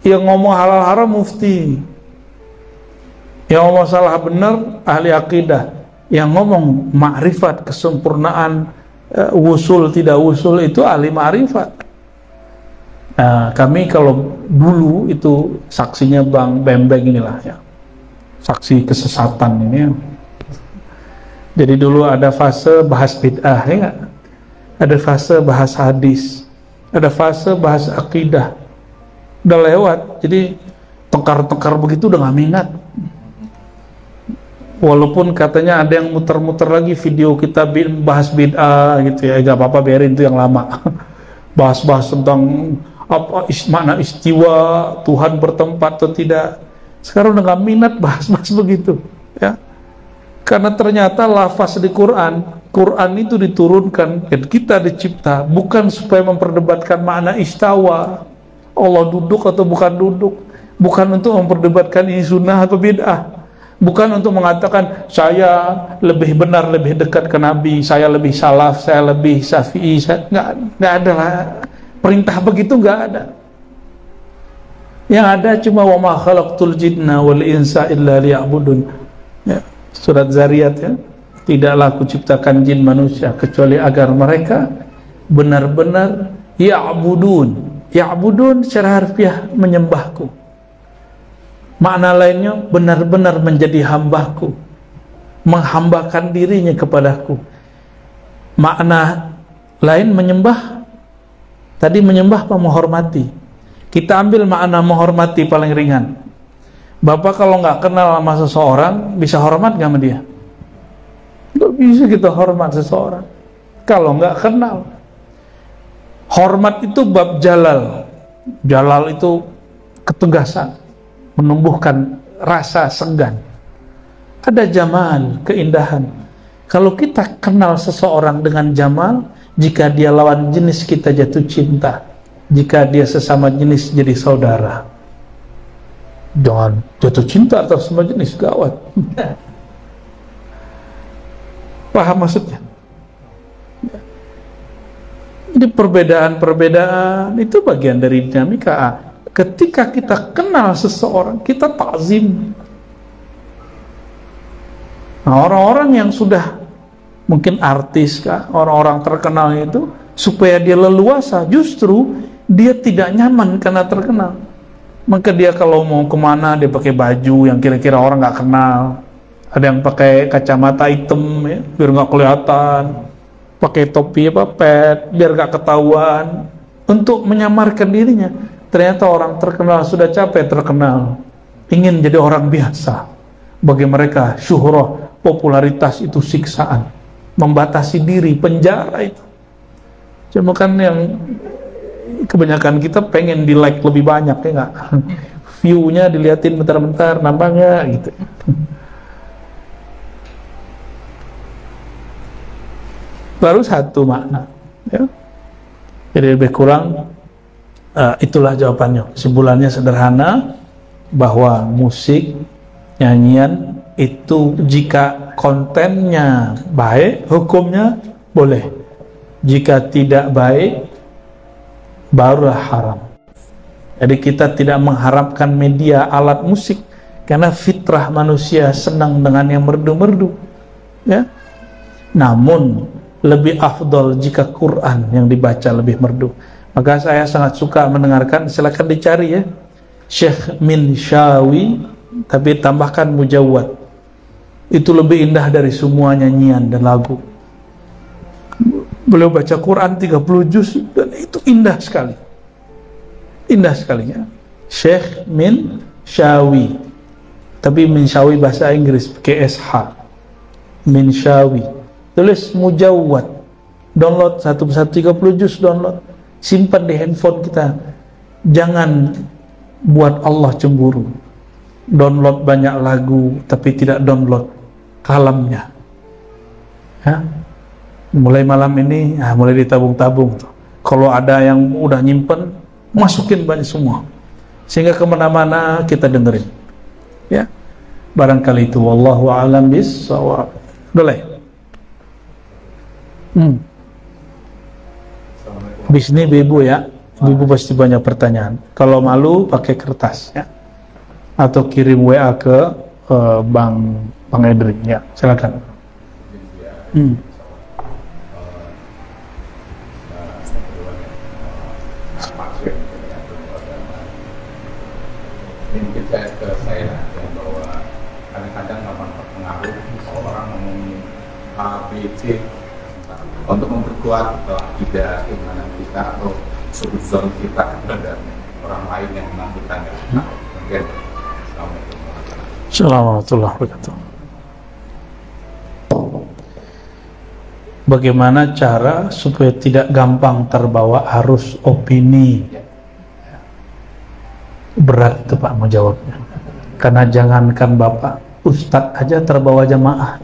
Yang ngomong halal haram mufti, yang ngomong salah benar ahli akidah, yang ngomong ma'rifat, kesempurnaan, wusul tidak wusul itu ahli ma'rifat. Nah, kami kalau dulu itu saksinya Bang Bembeng inilah ya, saksi kesesatan ini ya. Jadi dulu ada fase bahas bid'ah ya gak? Ada fase bahas hadis, ada fase bahas akidah, udah lewat. Jadi tengkar-tengkar begitu udah gak minat. Walaupun katanya ada yang muter-muter lagi video kita bahas bid'ah gitu ya, gak apa-apa, biarin itu yang lama. Bahas-bahas tentang apa makna istiwa, Tuhan bertempat atau tidak. Sekarang udah gak minat bahas-bahas begitu ya. Karena ternyata lafaz di Quran itu diturunkan dan kita dicipta bukan supaya memperdebatkan makna istawa, Allah duduk atau bukan duduk, bukan untuk memperdebatkan ini sunnah atau bid'ah, bukan untuk mengatakan saya lebih benar, lebih dekat ke Nabi, saya lebih salaf, saya lebih syafi'i. Nggak ada lah perintah begitu, nggak ada. Yang ada cuma wa ma khalaqtul jinna wal insa illa liya'budun ya, surat Zariyat ya, tidaklah aku ciptakan jin manusia kecuali agar mereka benar-benar ya'budun. Ya'budun secara harfiah menyembahku. Makna lainnya benar-benar menjadi hambaku, menghambakan dirinya kepadaku. Makna lain menyembah, tadi menyembah apa? Menghormati. Kita ambil makna menghormati paling ringan. Bapak kalau nggak kenal sama seseorang, bisa hormat nggak sama dia? Nggak bisa kita hormat seseorang kalau nggak kenal. Hormat itu bab jalal. Jalal itu ketegasan, menumbuhkan rasa segan. Ada jamal, keindahan. Kalau kita kenal seseorang dengan jamal, jika dia lawan jenis kita jatuh cinta, jika dia sesama jenis jadi saudara. Jangan jatuh cinta atas semua jenis, gawat. Paham maksudnya? Jadi perbedaan-perbedaan itu bagian dari dinamika. Ketika kita kenal seseorang, kita ta'zim. Nah, orang-orang yang sudah mungkin artis kah, orang-orang terkenal itu, supaya dia leluasa, justru dia tidak nyaman karena terkenal. Maka dia kalau mau kemana, dia pakai baju yang kira-kira orang nggak kenal. Ada yang pakai kacamata hitam ya, biar nggak kelihatan, pakai topi apa pet biar nggak ketahuan, untuk menyamarkan dirinya. Ternyata orang terkenal sudah capek terkenal, ingin jadi orang biasa. Bagi mereka syuhrah, popularitas itu siksaan. membatasi diri, penjara itu. Cuma kan yang kebanyakan kita pengen di like lebih banyak, ya nggak? View-nya diliatin bentar-bentar, nambah nggak gitu. Baru satu makna, ya. Jadi lebih kurang itulah jawabannya. Kesimpulannya sederhana, bahwa musik, nyanyian itu jika kontennya baik, hukumnya boleh. Jika tidak baik, barulah haram. Jadi kita tidak mengharapkan media alat musik, karena fitrah manusia senang dengan yang merdu-merdu, ya. Namun lebih afdol jika Quran yang dibaca lebih merdu. Maka saya sangat suka mendengarkan, silakan dicari ya, Syekh Minshawi, tapi tambahkan mujawwad. Itu lebih indah dari semua nyanyian dan lagu. Beliau baca Quran 30 juz dan itu indah sekali. Indah sekali ya. Syekh Minshawi. Tapi Minshawi bahasa Inggris, KSH. Minshawi. Tulis mujawwad. Download satu persatu 30 juz, download. Simpan di handphone kita. Jangan buat Allah cemburu. Download banyak lagu tapi tidak download kalamnya. Ya. Mulai malam ini mulai ditabung-tabung tuh. Kalau ada yang udah nyimpen, masukin banyak semua. Sehingga kemana-mana kita dengerin. Ya. Barangkali itu wallahu a'lam bis-shawab. Boleh. Habis ini ibu ya. Ibu pasti banyak pertanyaan. Kalau malu pakai kertas ya. Atau kirim WA ke Bang Edri ya. Silakan. Mungkin saya bahwa kadang-kadang memang terpengaruh kalau orang ngomongin A, B, C untuk memperkuat akidah keimanan kita atau sudut kita dan orang lain yang memang kita nggak tahu. Mungkin Assalamualaikum warahmatullahi wabarakatuh. Bagaimana cara supaya tidak gampang terbawa arus opini? Berat itu Pak mau jawabnya. Karena jangankan Bapak, Ustadz aja terbawa jamaah.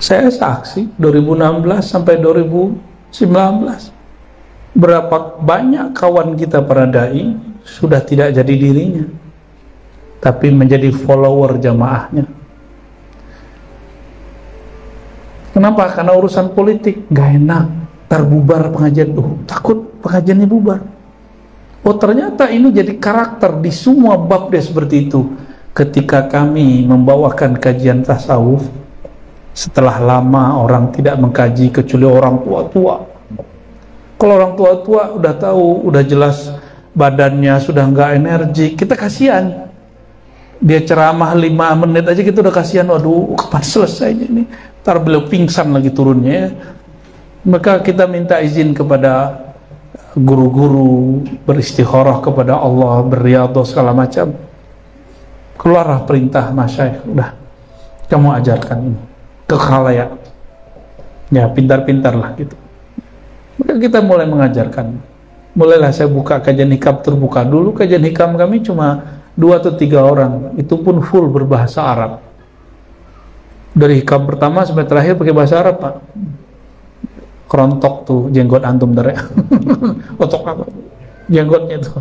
Saya saksi 2016 sampai 2019 berapa banyak kawan kita para dai sudah tidak jadi dirinya, tapi menjadi follower jamaahnya. Kenapa? Karena urusan politik gak enak, terbubar pengajian, takut pengajiannya bubar. Oh ternyata ini jadi karakter di semua bab dia seperti itu. Ketika kami membawakan kajian tasawuf, setelah lama orang tidak mengkaji kecuali orang tua-tua. Kalau orang tua-tua udah tahu, udah jelas badannya sudah nggak energi, kita kasihan. Dia ceramah 5 menit aja kita udah kasihan, waduh kapan selesainya ini, ntar beliau pingsan lagi turunnya. Maka kita minta izin kepada guru-guru, beristikharah kepada Allah, berriyadhah segala macam. Keluarlah perintah masyayikh, udah kamu ajarkan ini ke khalayak ya, pintar-pintar lah gitu. Maka kita mulai mengajarkan. Mulailah saya buka kajian hikam terbuka. Dulu kajian hikam kami cuma 2 atau 3 orang, itu pun full berbahasa Arab. Dari hikam pertama sampai terakhir pakai bahasa Arab Pak. Kerontok tuh jenggot antum dari otok apa jenggotnya tuh,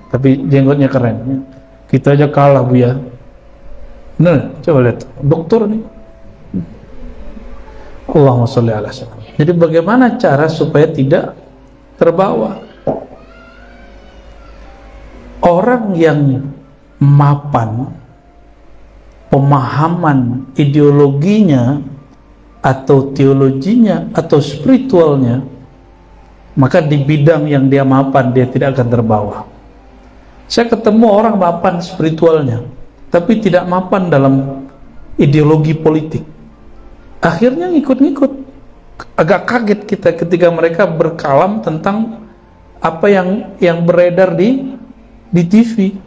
tapi jenggotnya keren. Kita aja kalah Bu ya. Nah coba lihat dokter nih. Allahumma sholli ala sayyidina. Jadi bagaimana cara supaya tidak terbawa? Orang yang mapan pemahaman ideologinya atau teologinya atau spiritualnya, maka di bidang yang dia mapan dia tidak akan terbawa. Saya ketemu orang mapan spiritualnya tapi tidak mapan dalam ideologi politik, akhirnya ngikut-ngikut. Agak kaget kita ketika mereka berkalam tentang apa yang beredar di TV.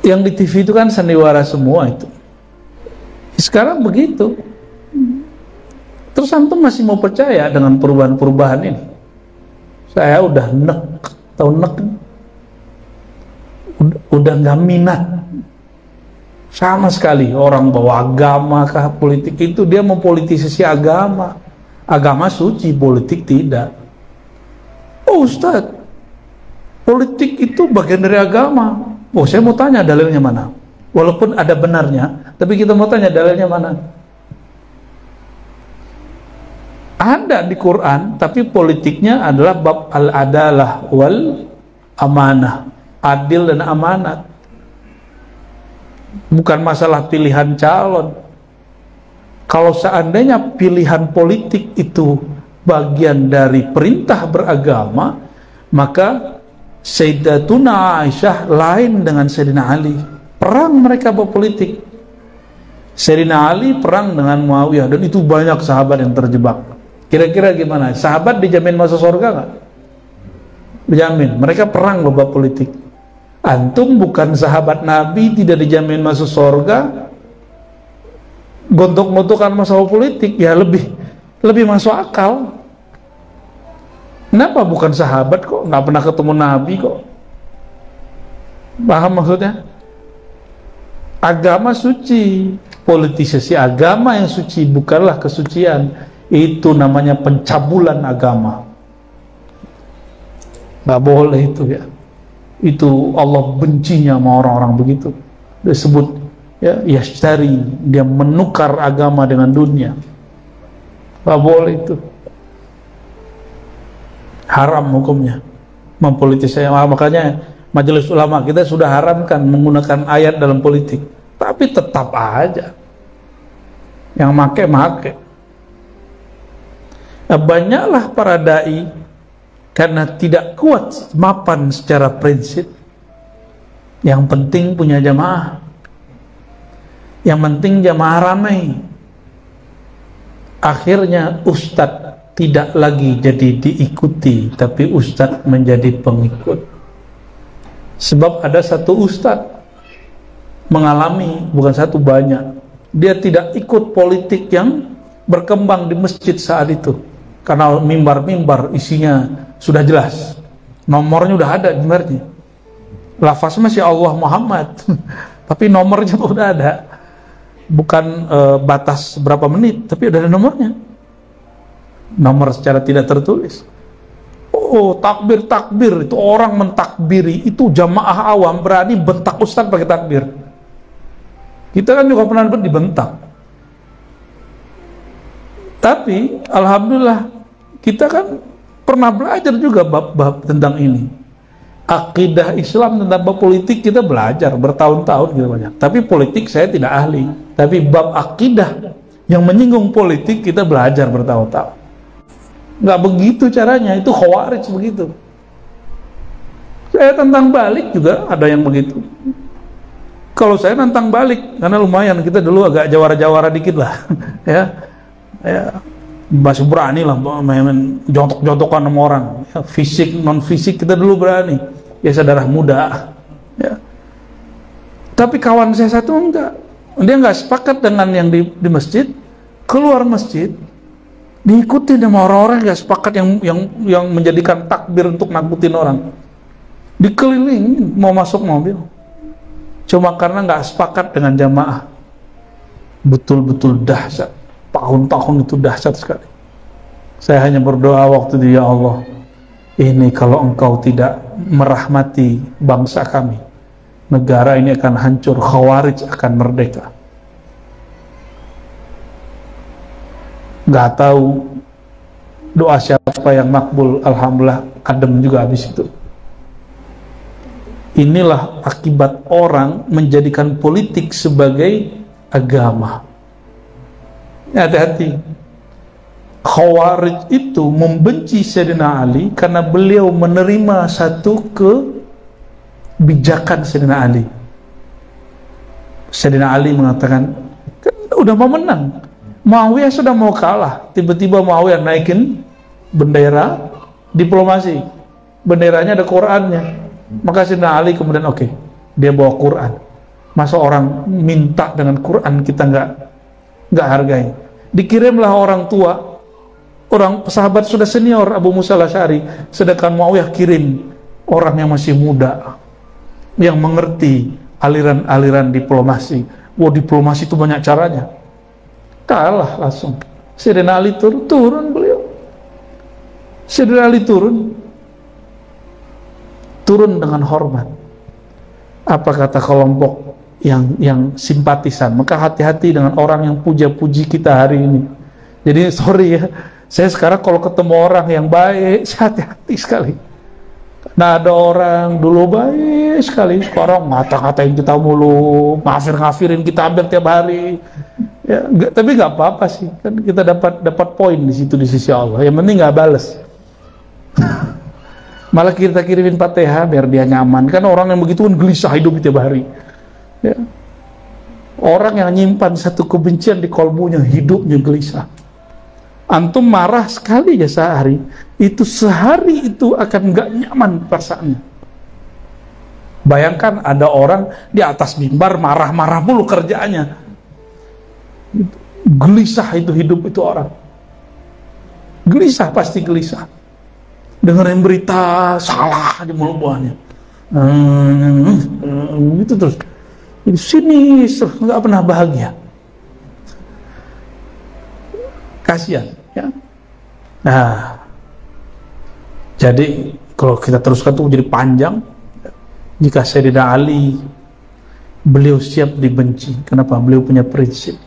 Yang di TV itu kan sandiwara semua itu. Sekarang begitu. Terus antum masih mau percaya dengan perubahan-perubahan ini? Saya udah nek, tahu nek? Udah nggak minat sama sekali orang bawa agama kah politik itu. Dia mempolitisasi agama. Agama suci, politik tidak. Oh Ustadz, politik itu bagian dari agama. Oh, saya mau tanya dalilnya mana? Walaupun ada benarnya, tapi kita mau tanya dalilnya mana? Ada di Quran, tapi politiknya adalah bab al-adalah wal amanah, adil dan amanat. Bukan masalah pilihan calon. Kalau seandainya pilihan politik itu bagian dari perintah beragama, maka Sayyidatuna Aisyah lain dengan Sayyidina Ali. Perang mereka berpolitik. Sayyidina Ali perang dengan Muawiyah, dan itu banyak sahabat yang terjebak. Kira-kira gimana? Sahabat dijamin masuk surga nggak? Dijamin. Mereka perang babak politik. Antum bukan sahabat Nabi, tidak dijamin masuk surga. Gontok-gontokan masalah politik, ya lebih masuk akal. Kenapa bukan sahabat kok? Nggak pernah ketemu Nabi kok? Paham maksudnya? Agama suci. Politisasi agama yang suci bukanlah kesucian. Itu namanya pencabulan agama. Nggak boleh itu ya. Itu Allah bencinya sama orang-orang begitu. Disebut ya, yashtari, dia menukar agama dengan dunia. Nggak boleh itu. Haram hukumnya mempolitisasi. Makanya Majelis Ulama kita sudah haramkan menggunakan ayat dalam politik, tapi tetap aja yang make. Banyaklah para dai karena tidak kuat mapan secara prinsip. Yang penting punya jamaah, yang penting jamaah ramai. Akhirnya ustadz tidak lagi jadi diikuti, tapi ustadz menjadi pengikut. Sebab ada satu ustadz mengalami, bukan satu, banyak. Dia tidak ikut politik yang berkembang di masjid saat itu, karena mimbar-mimbar isinya sudah jelas, nomornya udah ada mimbarnya, lafaznya masih Allah Muhammad tapi nomornya udah ada, bukan batas berapa menit, tapi udah ada nomornya. Nomor secara tidak tertulis. Oh, takbir itu orang mentakbiri, itu jamaah awam berani bentak ustaz pakai takbir. Kita kan juga pernah dibentak. Tapi alhamdulillah kita kan pernah belajar juga bab-bab tentang ini. Akidah Islam tentang bab politik kita belajar bertahun-tahun gitu banyak. Tapi politik saya tidak ahli. Tapi bab akidah yang menyinggung politik kita belajar bertahun-tahun. Nggak begitu caranya, itu khawarij begitu. Saya tentang balik juga ada yang begitu. Kalau saya nantang balik, karena lumayan kita dulu agak jawara-jawara dikit lah, ya masih berani lah main jontok-jontokan sama orang. Ya, fisik non fisik kita dulu berani, biasa darah muda. Ya. Tapi kawan saya satu enggak, dia nggak sepakat dengan yang di masjid, keluar masjid. Diikuti sama orang-orang yang sepakat, yang menjadikan takbir untuk nakutin orang. Dikeliling mau masuk mobil, cuma karena nggak sepakat dengan jamaah. Betul-betul dahsyat. Tahun-tahun itu dahsyat sekali. Saya hanya berdoa waktu itu, ya Allah, ini kalau Engkau tidak merahmati bangsa kami, negara ini akan hancur, khawarij akan merdeka. Nggak tahu doa siapa yang makbul, alhamdulillah adem juga habis itu. Inilah akibat orang menjadikan politik sebagai agama. Hati-hati. Khawarij itu membenci Sayyidina Ali karena beliau menerima satu kebijakan Sayyidina Ali. Sayyidina Ali mengatakan, kan udah mau menang, Muawiyah sudah mau kalah, tiba-tiba Muawiyah naikin bendera diplomasi, benderanya ada Qurannya. Maka Sayyidina Ali kemudian oke, dia bawa Quran, Masa orang minta dengan Quran kita nggak hargai. Dikirimlah orang tua, orang sahabat sudah senior Abu Musa al-Asy'ari, sedangkan Muawiyah kirim orang yang masih muda, yang mengerti aliran-aliran diplomasi. Wah, diplomasi itu banyak caranya. Kalah langsung. Sayyidina Ali turun beliau. Sayyidina Ali turun dengan hormat. Apa kata kelompok yang simpatisan? Maka hati-hati dengan orang yang puja-puji kita hari ini. Jadi sorry ya, saya sekarang kalau ketemu orang yang baik, saya hati-hati sekali. Nah, ada orang dulu baik sekali, sekarang ngata-ngatain kita mulu, ngafirin kita hampir tiap hari. Ya, tapi nggak apa-apa sih, kan kita dapat poin di situ di sisi Allah. Yang penting nggak bales. Malah kita kirimin Fatihah biar dia nyaman. Kan orang yang begitu kan gelisah hidup tiap hari. Ya. Orang yang nyimpan satu kebencian di kolbunya, hidupnya gelisah. Antum marah sekali ya sehari, itu sehari itu akan nggak nyaman perasaannya. Bayangkan ada orang di atas mimbar marah-marah mulu kerjaannya. Gelisah itu hidup itu orang. Gelisah, pasti gelisah. Dengerin berita salah di mulut buahnya. Gitu terus. Jadi sinis, nggak pernah bahagia. Kasihan, ya. Nah, jadi kalau kita teruskan tuh jadi panjang. Jika Sayyidina Ali, beliau siap dibenci. Kenapa? Beliau punya prinsip.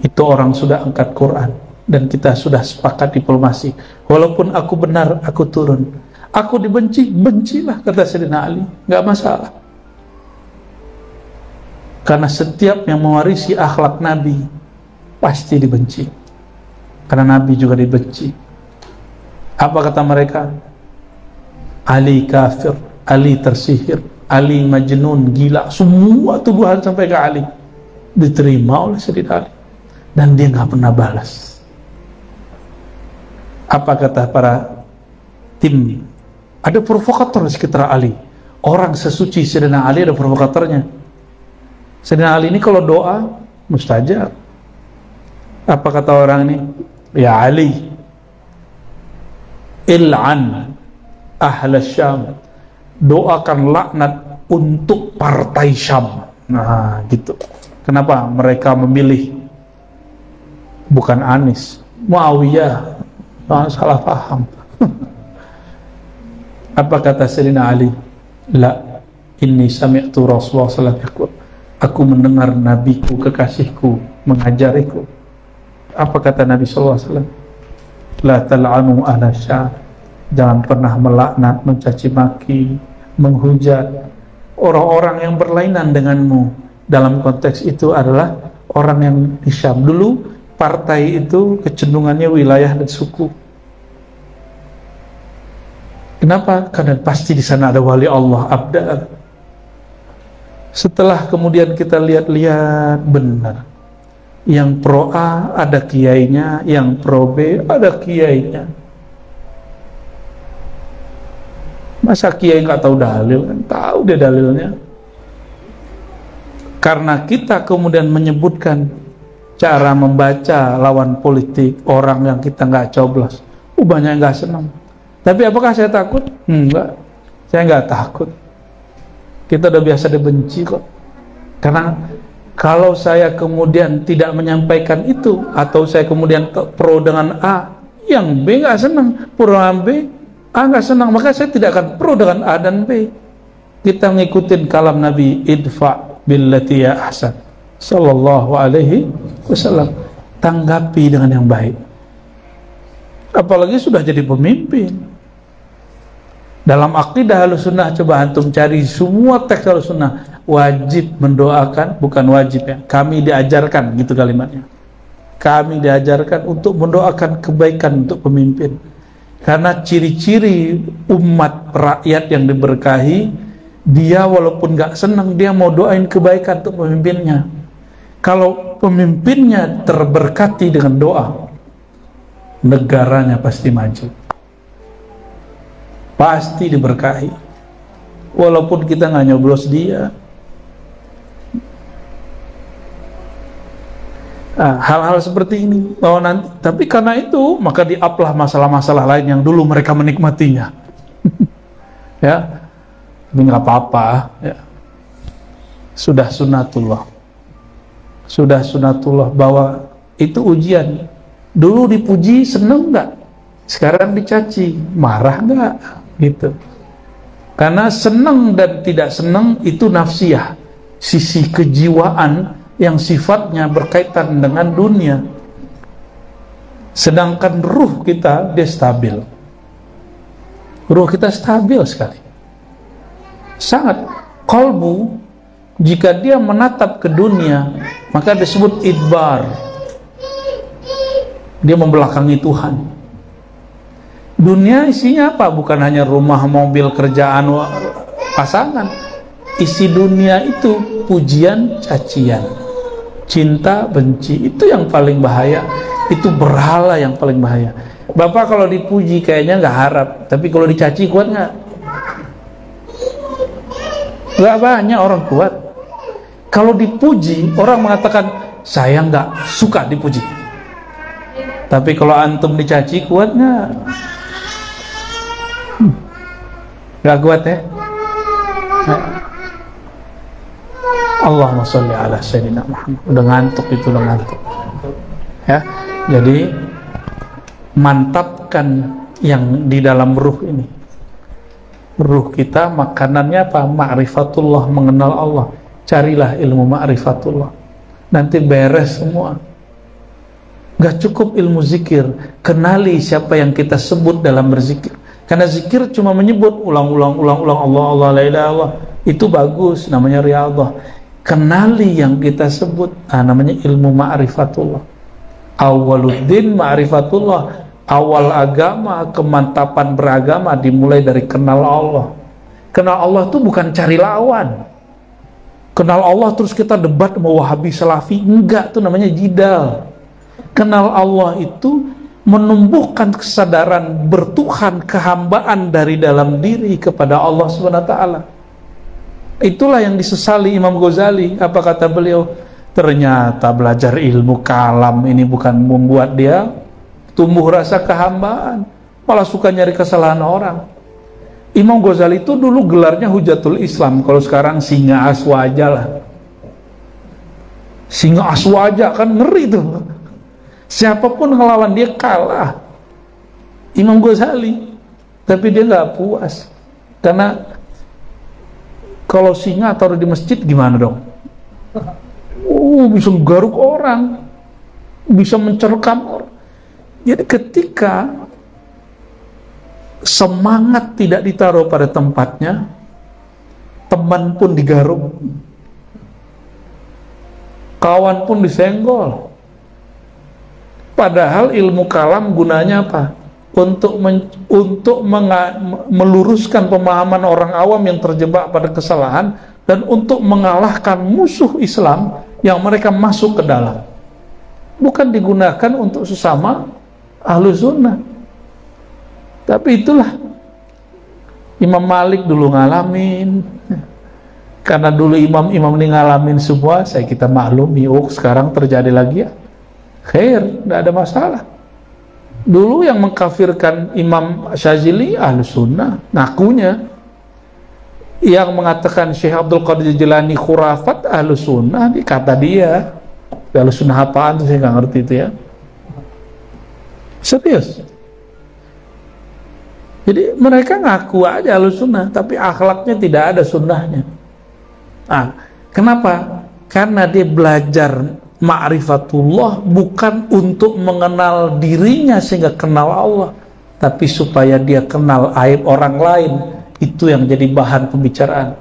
Itu orang sudah angkat Quran dan kita sudah sepakat diplomasi. Walaupun aku benar, aku turun. Aku dibenci, bencilah, kata Sayyidina Ali, nggak masalah. Karena setiap yang mewarisi akhlak Nabi pasti dibenci. Karena Nabi juga dibenci. Apa kata mereka? Ali kafir, Ali tersihir, Ali majnun, gila. Semua tuduhan sampai ke Ali diterima oleh Sayyidina Ali. Dan dia nggak pernah balas. Apa kata para tim? Ada provokator di sekitar Ali. Orang sesuci Sayyidina Ali ada provokatornya. Sayyidina Ali ini kalau doa mustajab. Apa kata orang ini? Ya Ali, il'an ahla Syam, doakan laknat untuk partai Syam. Nah gitu. Kenapa mereka memilih bukan Anies, Muawiyah? Salah paham. Apa kata Sayyidina Ali? La, inni sami'tu Rasulullah sallallahu alaihi wasallam, aku mendengar nabiku, kekasihku mengajariku. Apa kata Nabi sallallahu alaihi wasallam? La tal'anu ahla Syam, jangan pernah melaknat, mencaci maki, menghujat orang-orang yang berlainan denganmu. Dalam konteks itu adalah orang yang di Syam. Dulu partai itu kecenderungannya wilayah dan suku. Kenapa? Karena pasti di sana ada wali Allah, abdal. Setelah kemudian kita lihat-lihat, benar. Yang pro A ada kiainya, yang pro B ada kiainya. Masa kiai nggak tahu dalil? Kan tahu dia dalilnya. Karena kita kemudian menyebutkan cara membaca lawan politik orang yang kita nggak coblos, banyak yang nggak senang. Tapi apakah saya takut? Enggak, saya nggak takut. Kita udah biasa dibenci kok. Karena kalau saya kemudian tidak menyampaikan itu, atau saya kemudian pro dengan A, yang B nggak senang, pro dengan B, A nggak senang, maka saya tidak akan pro dengan A dan B. Kita ngikutin kalam Nabi, idfa billati ya ahsan, sallallahu alaihi wasallam. Tanggapi dengan yang baik. Apalagi sudah jadi pemimpin. Dalam akidah Ahlussunnah, coba antum cari semua teks Ahlussunnah, wajib mendoakan, bukan wajib ya, kami diajarkan, gitu kalimatnya. Kami diajarkan untuk mendoakan kebaikan untuk pemimpin. Karena ciri-ciri umat rakyat yang diberkahi, dia walaupun gak senang, dia mau doain kebaikan untuk pemimpinnya. Kalau pemimpinnya terberkati dengan doa, negaranya pasti maju, pasti diberkahi. Walaupun kita nggak nyoblos dia, hal-hal seperti ini. Nanti, tapi karena itu maka di-up-lah masalah-masalah lain yang dulu mereka menikmatinya. Ya, tapi nggak apa-apa. Ya. Sudah sunatullah bahwa itu ujian. Dulu dipuji seneng nggak? Sekarang dicaci marah nggak? Gitu. Karena senang dan tidak senang itu nafsiyah, sisi kejiwaan yang sifatnya berkaitan dengan dunia. Sedangkan ruh kita dia stabil. Ruh kita stabil sekali. Sangat. Qalbu jika dia menatap ke dunia maka disebut idbar. Dia membelakangi Tuhan. Dunia isinya apa? Bukan hanya rumah, mobil, kerjaan, pasangan. Isi dunia itu pujian, cacian, cinta, benci. Itu yang paling bahaya. Itu berhala yang paling bahaya. Bapak kalau dipuji kayaknya nggak harap, tapi kalau dicaci kuat nggak? Nggak banyak orang kuat. Kalau dipuji, orang mengatakan saya nggak suka dipuji. Tapi kalau antum dicaci kuat nggak? Nggak kuat ya? Allahumma sholli ala sayyidina Muhammad. Udah ngantuk itu, udah ngantuk. Ya, jadi mantapkan yang di dalam ruh ini. Ruh kita makanannya apa? Ma'rifatullah, mengenal Allah. Carilah ilmu ma'rifatullah. Nanti beres semua. Gak cukup ilmu zikir, kenali siapa yang kita sebut dalam berzikir. Karena zikir cuma menyebut ulang-ulang Allah, la ilaha illallah. Itu bagus, namanya riyadhah. Kenali yang kita sebut, namanya ilmu ma'rifatullah. Awaluddin ma'rifatullah. Awal agama, kemantapan beragama dimulai dari kenal Allah. Kenal Allah itu bukan cari lawan. Kenal Allah terus kita debat mau Wahabi Salafi, enggak, itu namanya jidal. Kenal Allah itu menumbuhkan kesadaran bertuhan, kehambaan dari dalam diri kepada Allah SWT. Itulah yang disesali Imam Ghazali. Apa kata beliau? Ternyata belajar ilmu kalam ini bukan membuat dia tumbuh rasa kehambaan, malah suka nyari kesalahan orang. Imam Ghazali itu dulu gelarnya Hujatul Islam. Kalau sekarang Singa Aswaja lah. Singa Aswaja kan ngeri tuh. Siapapun ngelawan dia kalah. Imam Ghazali. Tapi dia nggak puas. Karena kalau singa taruh di masjid gimana dong? Bisa garuk orang. Bisa mencerkam orang. Jadi ketika semangat tidak ditaruh pada tempatnya, teman pun digaruk. Kawan pun disenggol. Padahal ilmu kalam gunanya apa? Untuk meluruskan pemahaman orang awam yang terjebak pada kesalahan dan untuk mengalahkan musuh Islam yang mereka masuk ke dalam. Bukan digunakan untuk sesama ahlu sunnah. Tapi itulah Imam Malik dulu ngalamin. Karena dulu imam-imam ini ngalamin semua, kita maklumi. Sekarang terjadi lagi ya. Khair, tidak ada masalah. Dulu yang mengkafirkan Imam Syazili ahlu sunnah, ngakunya. Yang mengatakan Syekh Abdul Qadir Jilani khurafat ahlu sunnah, kata dia. Ahlu sunnah apaan tuh saya nggak ngerti itu ya. Serius. Jadi mereka ngaku aja ahlu sunnah, tapi akhlaknya tidak ada sunnahnya. Kenapa? Karena dia belajar ma'rifatullah bukan untuk mengenal dirinya sehingga kenal Allah, tapi supaya dia kenal aib orang lain. Itu yang jadi bahan pembicaraan.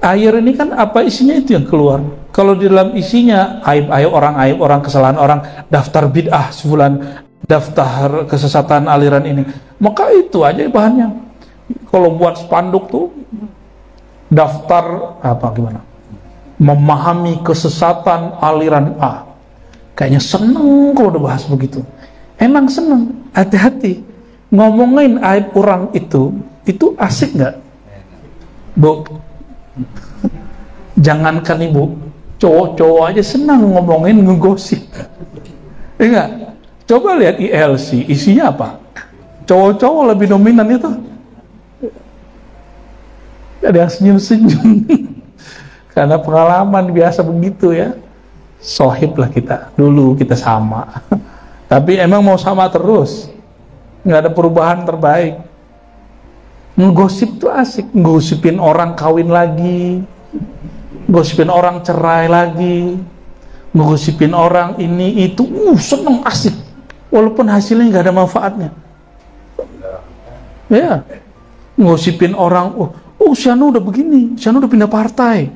Air ini kan apa isinya itu yang keluar. Kalau di dalam isinya aib orang, kesalahan orang, daftar bid'ah sebulan, daftar kesesatan aliran ini, maka itu aja bahannya. Kalau buat spanduk tuh daftar gimana? Memahami kesesatan aliran A. Kayaknya seneng kalau udah bahas begitu. Emang seneng. Hati-hati. Ngomongin aib orang itu asik nggak? Bu, jangankan ibu, Cowok-cowok aja senang ngomongin, ngegosip. Enggak? Coba lihat ILC, isinya apa? Cowok-cowok lebih dominan itu. Ada yang senyum-senyum. Karena pengalaman biasa begitu ya. Sohib lah kita. Dulu kita sama. Tapi emang mau sama terus. Nggak ada perubahan terbaik. Ngegosip tuh asik. Ngegosipin orang kawin lagi. Ngegosipin orang cerai lagi. Ngegosipin orang ini itu. Seneng, asik. Walaupun hasilnya nggak ada manfaatnya. Ya. Ngegosipin orang, oh si Anu udah begini, si Anu udah pindah partai.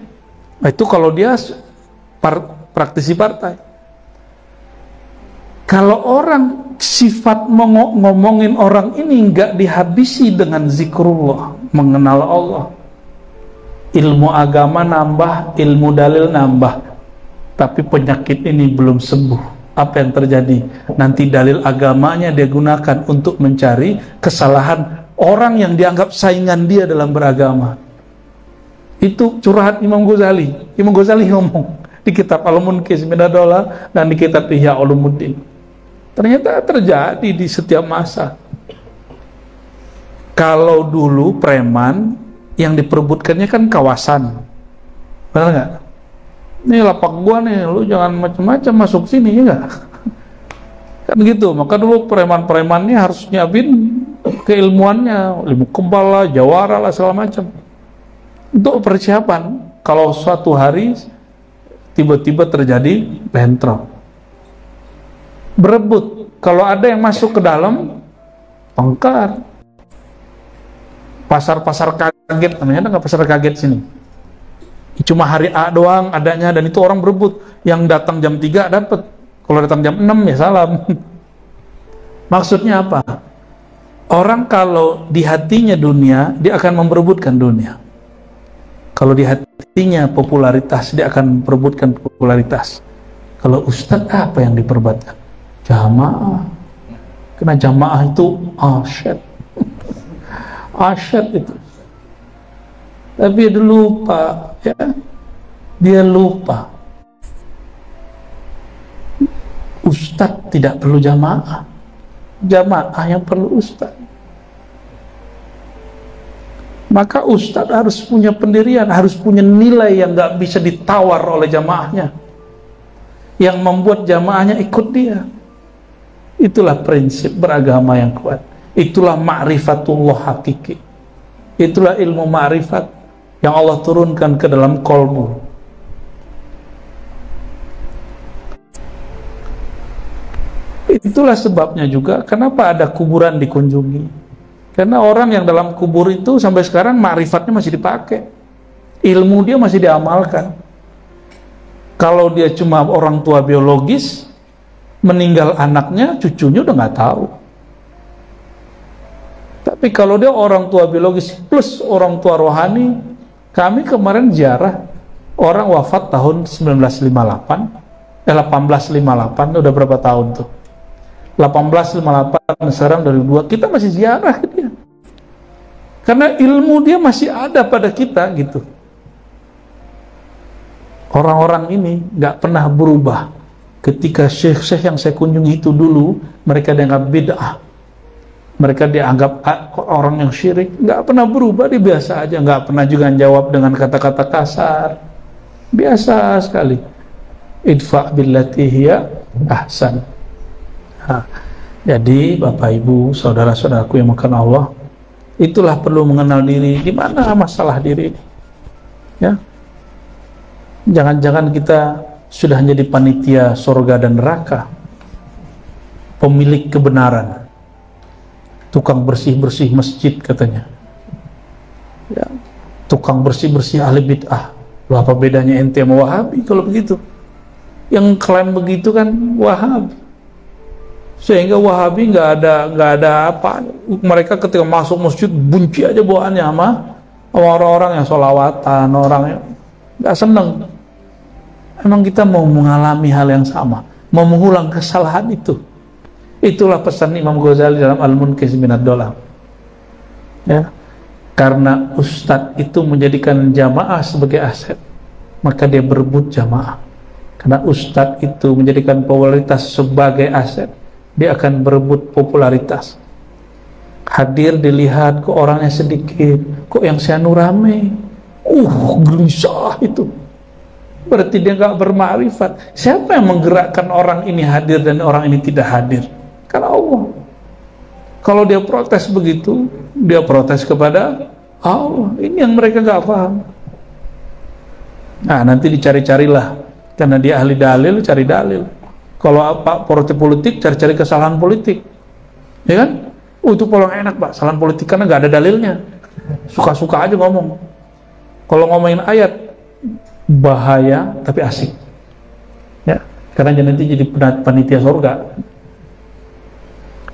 Nah, itu kalau dia praktisi partai. Kalau orang sifat ngomongin orang ini nggak dihabisi dengan zikrullah, mengenal Allah, ilmu agama nambah, ilmu dalil nambah, tapi penyakit ini belum sembuh. Apa yang terjadi? Nanti dalil agamanya dia gunakan untuk mencari kesalahan orang yang dianggap saingan dia dalam beragama. Itu curhat Imam Ghazali. Imam Ghazali ngomong di kitab Al-Munkis Minadola dan di kitab Ihya Ulumuddin. Ternyata terjadi di setiap masa. Kalau dulu preman yang diperebutkannya kan kawasan, benar nggak? Ini lapak gua nih, lu jangan macam-macam masuk sini, ya nggak? Kan gitu. Maka dulu preman-premannya harus nyiapin keilmuannya, ilmu kebal lah, jawara lah, segala macam. Untuk persiapan kalau suatu hari tiba-tiba terjadi bentrok, berebut. Kalau ada yang masuk ke dalam, tengkar. Pasar-pasar kaget, namanya ada nggak pasar kaget sini? Cuma hari A doang adanya, dan itu orang berebut. Yang datang jam 3 dapat, kalau datang jam 6 ya salam. Maksudnya apa? Orang kalau di hatinya dunia, dia akan memperebutkan dunia. Kalau di hatinya popularitas, dia akan memperebutkan popularitas. Kalau ustadz, apa yang diperbatkan? Jamaah. Karena jamaah itu asyad. Asyad itu. Tapi dia lupa, ya. Dia lupa. Ustadz tidak perlu jamaah. Jamaah yang perlu ustadz. Maka ustadz harus punya pendirian, harus punya nilai yang nggak bisa ditawar oleh jamaahnya, yang membuat jamaahnya ikut dia. Itulah prinsip beragama yang kuat. Itulah ma'rifatullah hakiki. Itulah ilmu ma'rifat yang Allah turunkan ke dalam kolbu. Itulah sebabnya juga kenapa ada kuburan dikunjungi. Karena orang yang dalam kubur itu sampai sekarang ma'rifatnya masih dipakai, ilmu dia masih diamalkan. Kalau dia cuma orang tua biologis, meninggal anaknya, cucunya udah nggak tahu. Tapi kalau dia orang tua biologis plus orang tua rohani, kami kemarin ziarah orang wafat tahun 1858, 1858, udah berapa tahun tuh? 1858, sekarang 2002, kita masih ziarah ke dia. Karena ilmu dia masih ada pada kita gitu. Orang-orang ini nggak pernah berubah. Ketika syekh-syekh yang saya kunjungi itu dulu, mereka dianggap bid'ah, mereka dianggap orang yang syirik, nggak pernah berubah, dia biasa aja, nggak pernah juga jawab dengan kata-kata kasar, biasa sekali. Idfa' billati hiya ahsan. Nah, jadi Bapak Ibu, saudara-saudaraku yang makan Allah, itulah perlu mengenal diri. Di mana masalah diri ini? Ya, jangan-jangan kita sudah menjadi panitia surga dan neraka, pemilik kebenaran, tukang bersih-bersih masjid katanya, ya, tukang bersih-bersih ahli bid'ah. Loh, apa bedanya ente sama Wahabi kalau begitu? Yang klaim begitu kan Wahabi. Sehingga Wahabi nggak ada apa, mereka ketika masuk masjid bunci aja bawaannya sama orang-orang yang sholawatan, orang yang nggak seneng. Emang kita mau mengalami hal yang sama, mau mengulang kesalahan itu? Itulah pesan Imam Ghazali dalam Al-Munkis Minadola. Ya, karena ustadz itu menjadikan jamaah sebagai aset. maka dia berebut jamaah. Karena ustadz itu menjadikan popularitas sebagai aset, dia akan berebut popularitas. Hadir dilihat, kok orangnya sedikit, kok yang sianu rame, gelisah itu. Berarti dia nggak bermakrifat. Siapa yang menggerakkan orang ini hadir dan orang ini tidak hadir? Karena Allah. Kalau dia protes begitu, dia protes kepada Allah. Ini yang mereka nggak paham. Nah, nanti dicari-carilah, karena dia ahli dalil, cari dalil. Kalau apa politik, cari-cari kesalahan politik, ya kan? Itu paling enak, Pak, kesalahan politik, karena nggak ada dalilnya, suka-suka aja ngomong. Kalau ngomongin ayat, bahaya tapi asik, ya, karena nanti jadi panitia surga,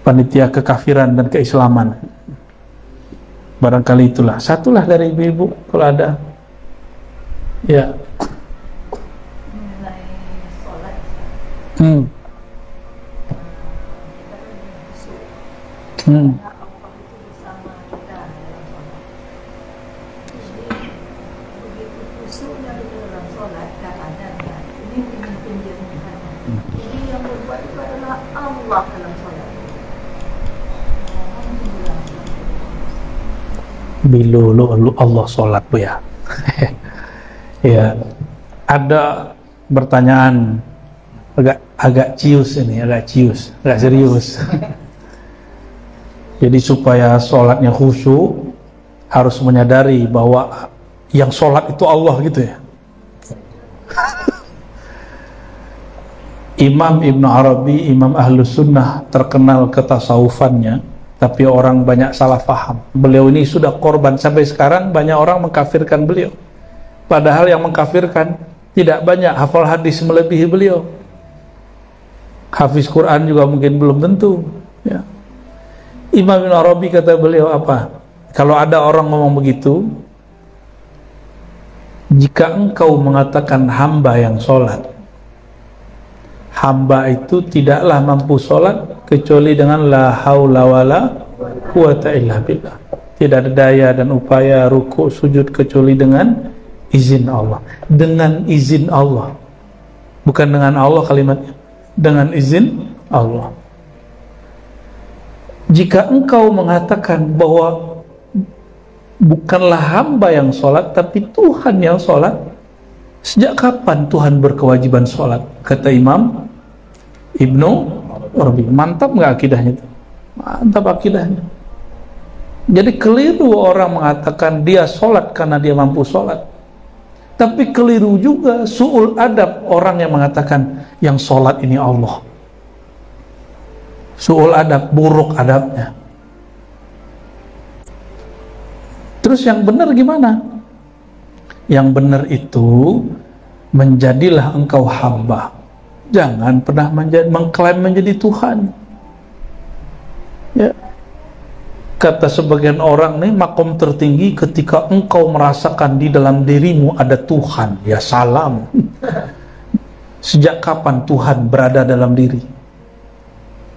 panitia kekafiran dan keislaman. Barangkali itulah satulah dari ibu-ibu kalau ada, ya. Bilulu Allah sholat, Bu, ya. Ya, ada pertanyaan agak cius ini, agak serius. Jadi supaya sholatnya khusyuk, harus menyadari bahwa yang sholat itu Allah, gitu ya. Imam Ibn Arabi, Imam Ahlus Sunnah, terkenal ketasawufannya, tapi orang banyak salah paham. Beliau ini sudah korban, sampai sekarang banyak orang mengkafirkan beliau. Padahal yang mengkafirkan tidak banyak hafal hadis melebihi beliau. Hafiz Quran juga mungkin belum tentu, ya. Imam Ibn Arabi kata beliau apa? Kalau ada orang ngomong begitu, jika engkau mengatakan hamba yang sholat, hamba itu tidaklah mampu sholat kecuali dengan la haula wala quwata illa billah. Tidak ada daya dan upaya ruku sujud kecuali dengan izin Allah. Dengan izin Allah, bukan dengan Allah kalimatnya, dengan izin Allah. Jika engkau mengatakan bahwa bukanlah hamba yang sholat tapi Tuhan yang sholat, sejak kapan Tuhan berkewajiban sholat? Kata Imam Ibnu Arabi. Mantap nggak akidahnya itu? Mantap akidahnya. Jadi keliru orang mengatakan dia sholat karena dia mampu sholat, tapi keliru juga su'ul adab orang yang mengatakan yang sholat ini Allah. Su'ul adab, buruk adabnya. Terus yang benar gimana? Yang benar itu, menjadilah engkau hamba, jangan pernah mengklaim menjadi Tuhan, ya. Kata sebagian orang nih, makom tertinggi ketika engkau merasakan di dalam dirimu ada Tuhan. Ya salam. Sejak kapan Tuhan berada dalam diri?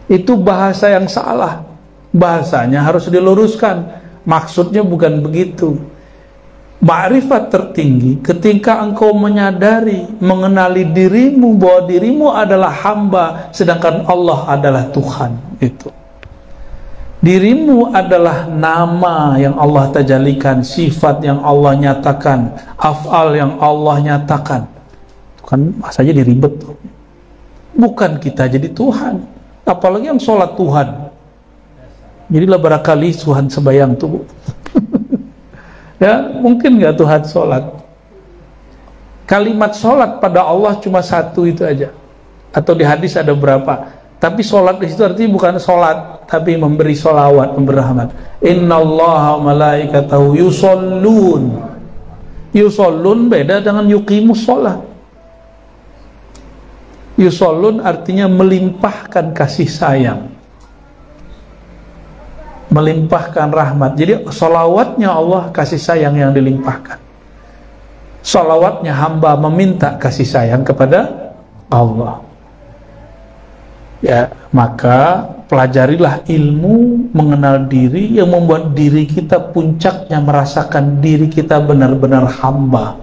Itu bahasa yang salah. Bahasanya harus diluruskan. Maksudnya bukan begitu. Ma'rifat tertinggi ketika engkau menyadari, mengenali dirimu bahwa dirimu adalah hamba, sedangkan Allah adalah Tuhan. Itu. Dirimu adalah nama yang Allah tajalikan, sifat yang Allah nyatakan, af'al yang Allah nyatakan. Itu kan masanya diribet. Bukan kita jadi Tuhan, apalagi yang sholat Tuhan. Jadilah barangkali Tuhan sebayang tuh. Ya, mungkin nggak Tuhan sholat? Kalimat sholat pada Allah cuma satu itu aja, atau di hadis ada berapa? Tapi sholat di situ artinya bukan sholat, tapi memberi sholawat, memberi rahmat. Innallaha malaikatahu yushollun. Yushollun beda dengan yuqimus sholat. Yushollun artinya melimpahkan kasih sayang, melimpahkan rahmat. Jadi sholawatnya Allah kasih sayang yang dilimpahkan. Sholawatnya hamba meminta kasih sayang kepada Allah. Ya, maka pelajarilah ilmu mengenal diri yang membuat diri kita puncaknya merasakan diri kita benar-benar hamba.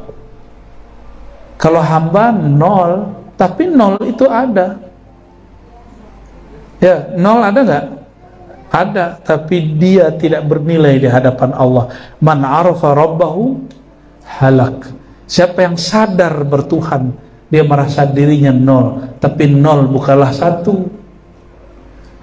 Kalau hamba nol, tapi nol itu ada. Ya, nol ada nggak? Ada, tapi dia tidak bernilai di hadapan Allah. Man arafa rabbahu halak. Siapa yang sadar bertuhan, dia merasa dirinya nol, tapi nol bukanlah satu.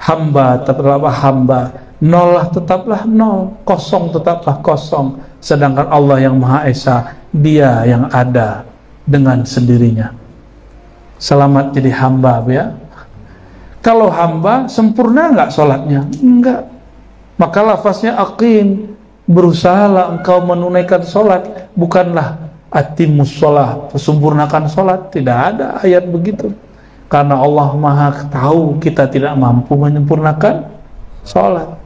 Hamba tetaplah hamba, nol tetaplah nol, kosong tetaplah kosong. Sedangkan Allah yang Maha Esa, dia yang ada dengan sendirinya. Selamat jadi hamba, ya. Kalau hamba sempurna nggak sholatnya? Enggak. Maka lafaznya aqim, berusahalah engkau menunaikan sholat, bukanlah atimus sholat, sempurnakan sholat. Tidak ada ayat begitu, karena Allah Maha tahu kita tidak mampu menyempurnakan sholat.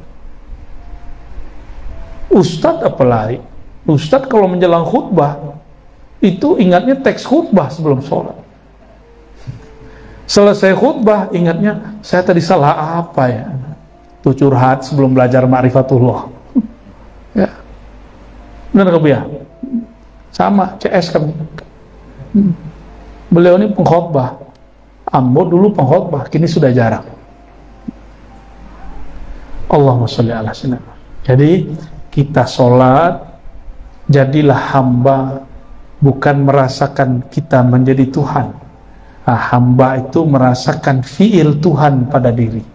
Ustadz apalagi, Ustadz kalau menjelang khutbah itu ingatnya teks khutbah sebelum sholat. Selesai khutbah ingatnya, saya tadi salah apa ya? Tuh curhat sebelum belajar ma'rifatullah. Ya. Benar nggak Bu ya? Sama, CS kan. Beliau ini pengkhotbah. Ambo dulu pengkhotbah, kini sudah jarang. Allahumma sholli ala sayyidina. Jadi kita sholat, jadilah hamba, bukan merasakan kita menjadi Tuhan. Hamba itu merasakan fi'il Tuhan pada diri,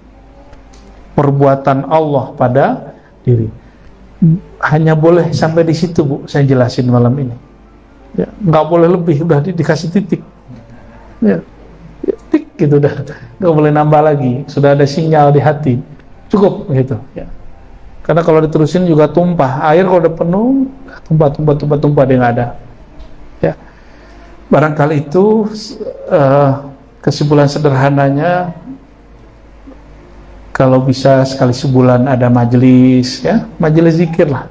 perbuatan Allah pada diri. Hanya boleh sampai di situ, Bu, saya jelasin malam ini. Ya, nggak boleh lebih, udah dikasih titik. Ya, tik gitu dah, nggak boleh nambah lagi. Sudah ada sinyal di hati, cukup gitu. Ya. Karena kalau diterusin juga tumpah. Air kalau udah penuh, tumpah dia nggak ada. Ya. Barangkali itu kesimpulan sederhananya, kalau bisa sekali sebulan ada majelis, ya, majelis zikir lah.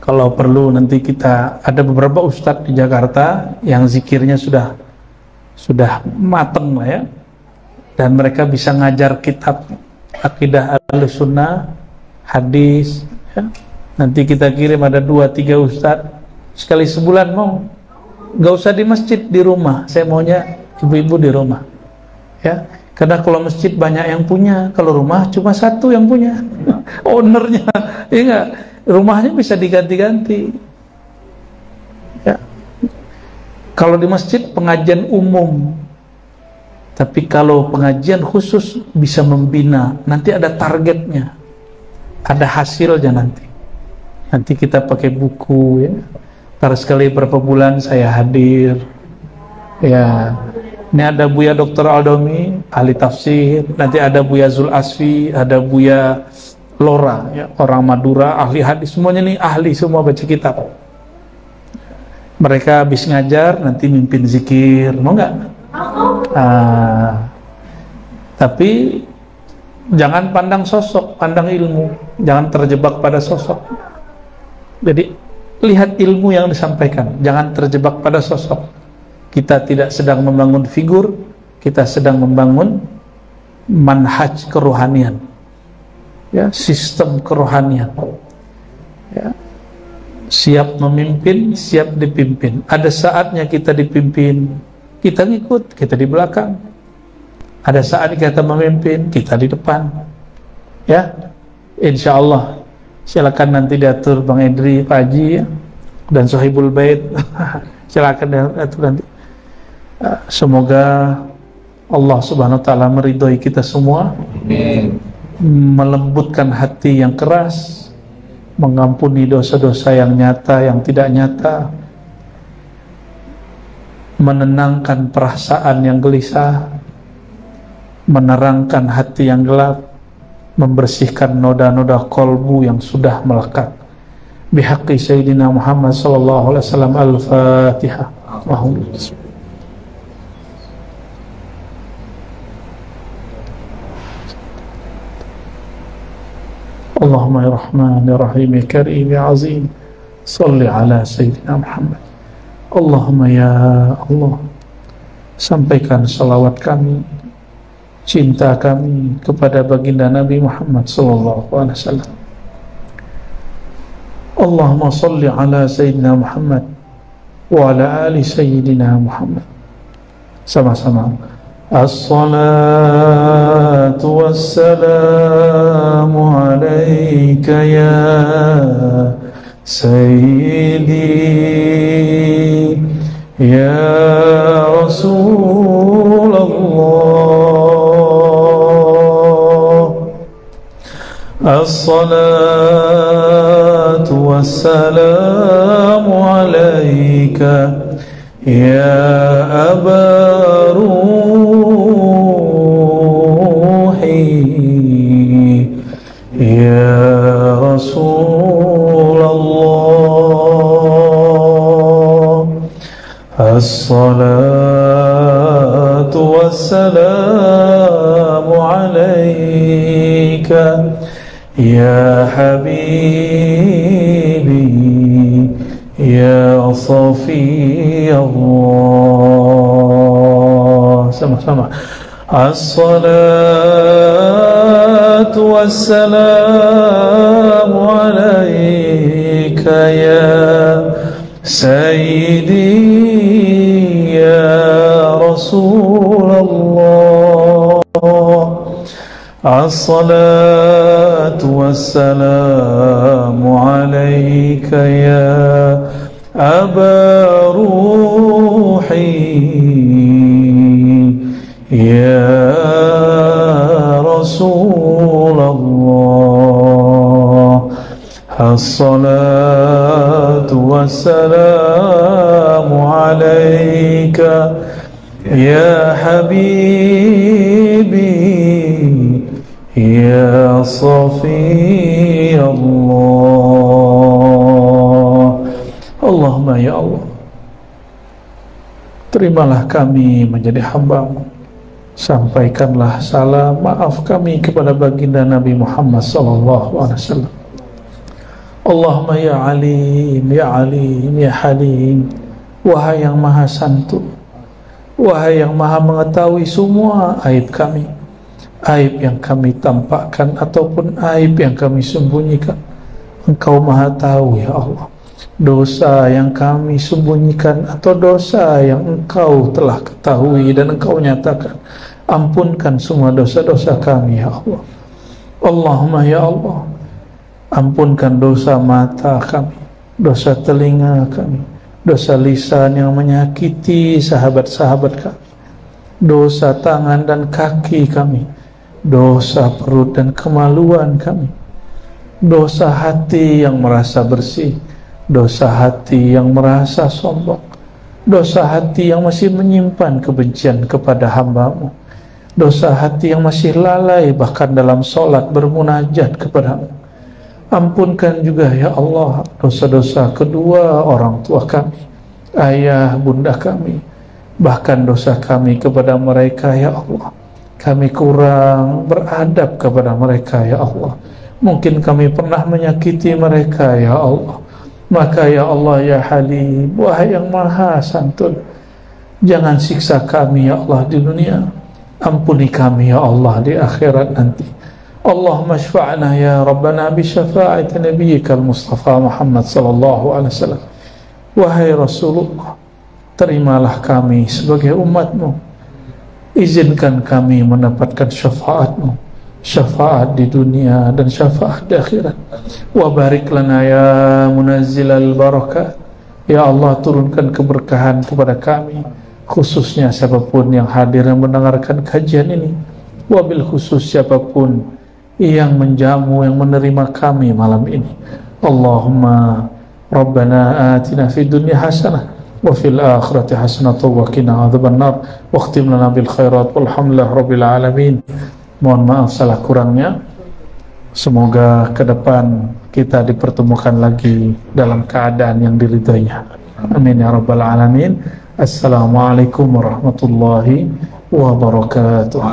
Kalau perlu nanti kita ada beberapa ustadz di Jakarta yang zikirnya sudah mateng lah ya, dan mereka bisa ngajar kitab akidah Ahlussunnah, hadis, ya. Nanti kita kirim ada 2-3 ustadz sekali sebulan mau. Nggak usah di masjid, di rumah. Saya maunya ibu-ibu di rumah, ya. Karena kalau masjid banyak yang punya, kalau rumah cuma satu yang punya, ownernya, ya enggak. Rumahnya bisa diganti-ganti, ya. Kalau di masjid pengajian umum, tapi kalau pengajian khusus bisa membina. Nanti ada targetnya, ada hasilnya nanti. Nanti kita pakai buku, ya. Ntar sekali berapa bulan saya hadir, ya. Ini ada Buya Dr. Aldomi, ahli tafsir. Nanti ada Buya Zul Asfi, ada Buya Lora, ya, orang Madura, ahli hadis. Semuanya nih ahli semua baca kitab. Mereka habis ngajar nanti mimpin zikir, mau nggak? Tapi jangan pandang sosok, pandang ilmu. Jangan terjebak pada sosok. Jadi lihat ilmu yang disampaikan, jangan terjebak pada sosok. Kita tidak sedang membangun figur, kita sedang membangun manhaj kerohanian, ya, sistem kerohanian, ya. Siap memimpin, siap dipimpin. Ada saatnya kita dipimpin, kita ngikut, kita di belakang. Ada saat kita memimpin, kita di depan, ya. Insya Allah. Silakan nanti diatur Bang Edri, Pak Haji, ya, dan Sohibul Bait. Silakan diatur nanti. Semoga Allah Subhanahu wa Ta'ala meridhoi kita semua. Amin. Melembutkan hati yang keras, mengampuni dosa-dosa yang nyata, yang tidak nyata, menenangkan perasaan yang gelisah, menerangkan hati yang gelap, membersihkan noda-noda kolbu yang sudah melekat. Bihaqqi Sayyidina Muhammad sallallahu alaihi wasallam. Al-Fatihah. Allahumma ya Rahman ya Rahim ya Karim ya Azim, salli ala Sayyidina Muhammad. Allahumma ya Allah, sampaikan salawat kami, cinta kami kepada baginda Nabi Muhammad sallallahu alaihi wasallam. Allahumma salli ala Sayyidina Muhammad wa ala ali sayyidina Muhammad. Sama-sama. As-salatu wassalamu alaika ya sayyidi ya Rasulullah. As-salatu wassalamu alaika ya Aba Ruhi ya Rasulullah. As-salatu wassalamu alaika ya habibi ya Safi Allah. Sama-sama. As-salatu wassalamu alaika ya Sayyidi ya Rasulullah. As-salatu wassalamu alaika ya Aba Ruhi ya Rasulullah. As-salatu wassalamu alaika ya habibi ya Safi Allah. Allahumma ya Allah, terimalah kami menjadi hamba-Mu. Sampaikanlah salam maaf kami kepada baginda Nabi Muhammad SAW. Allahumma ya alim, ya alim, ya halim. Wahai yang maha santun, wahai yang maha mengetahui semua aib kami, aib yang kami tampakkan ataupun aib yang kami sembunyikan. Engkau maha tahu ya Allah, dosa yang kami sembunyikan atau dosa yang Engkau telah ketahui dan Engkau nyatakan. Ampunkan semua dosa-dosa kami ya Allah. Allahumma ya Allah, ampunkan dosa mata kami, dosa telinga kami, dosa lisan yang menyakiti sahabat-sahabat kami, dosa tangan dan kaki kami, dosa perut dan kemaluan kami, dosa hati yang merasa bersih, dosa hati yang merasa sombong, dosa hati yang masih menyimpan kebencian kepada hamba-Mu, dosa hati yang masih lalai bahkan dalam sholat bermunajat kepada-Mu. Ampunkan juga ya Allah dosa-dosa kedua orang tua kami, ayah bunda kami, bahkan dosa kami kepada mereka ya Allah. Kami kurang beradab kepada mereka ya Allah. Mungkin kami pernah menyakiti mereka ya Allah. Maka ya Allah ya Halim, wahai yang maha santun, jangan siksa kami ya Allah di dunia, ampuni kami ya Allah di akhirat nanti. Allahumma syfa'na ya Rabbana bi syafa'ati nabiyyikal Mustafa Muhammad sallallahu alaihi wasallam. Wahai Rasulullah, terimalah kami sebagai umat-Mu, izinkan kami mendapatkan syafaat-Mu, syafaat di dunia dan syafaat di akhirat. Wa barik lana ya munazzilal barakat, ya Allah turunkan keberkahan kepada kami, khususnya siapapun yang hadir yang mendengarkan kajian ini, wabil khusus siapapun yang menjamu, yang menerima kami malam ini. Allahumma Rabbana atina fid dunya hasanah wa fil akhirati hasanah wa qina adzabannar wa khtim lana bil khairat walhamdulillahi rabbil alamin. Mohon maaf salah kurangnya. Semoga ke depan kita dipertemukan lagi dalam keadaan yang diridhoinya. Amin ya rabbal alamin. Assalamualaikum warahmatullahi wabarakatuh.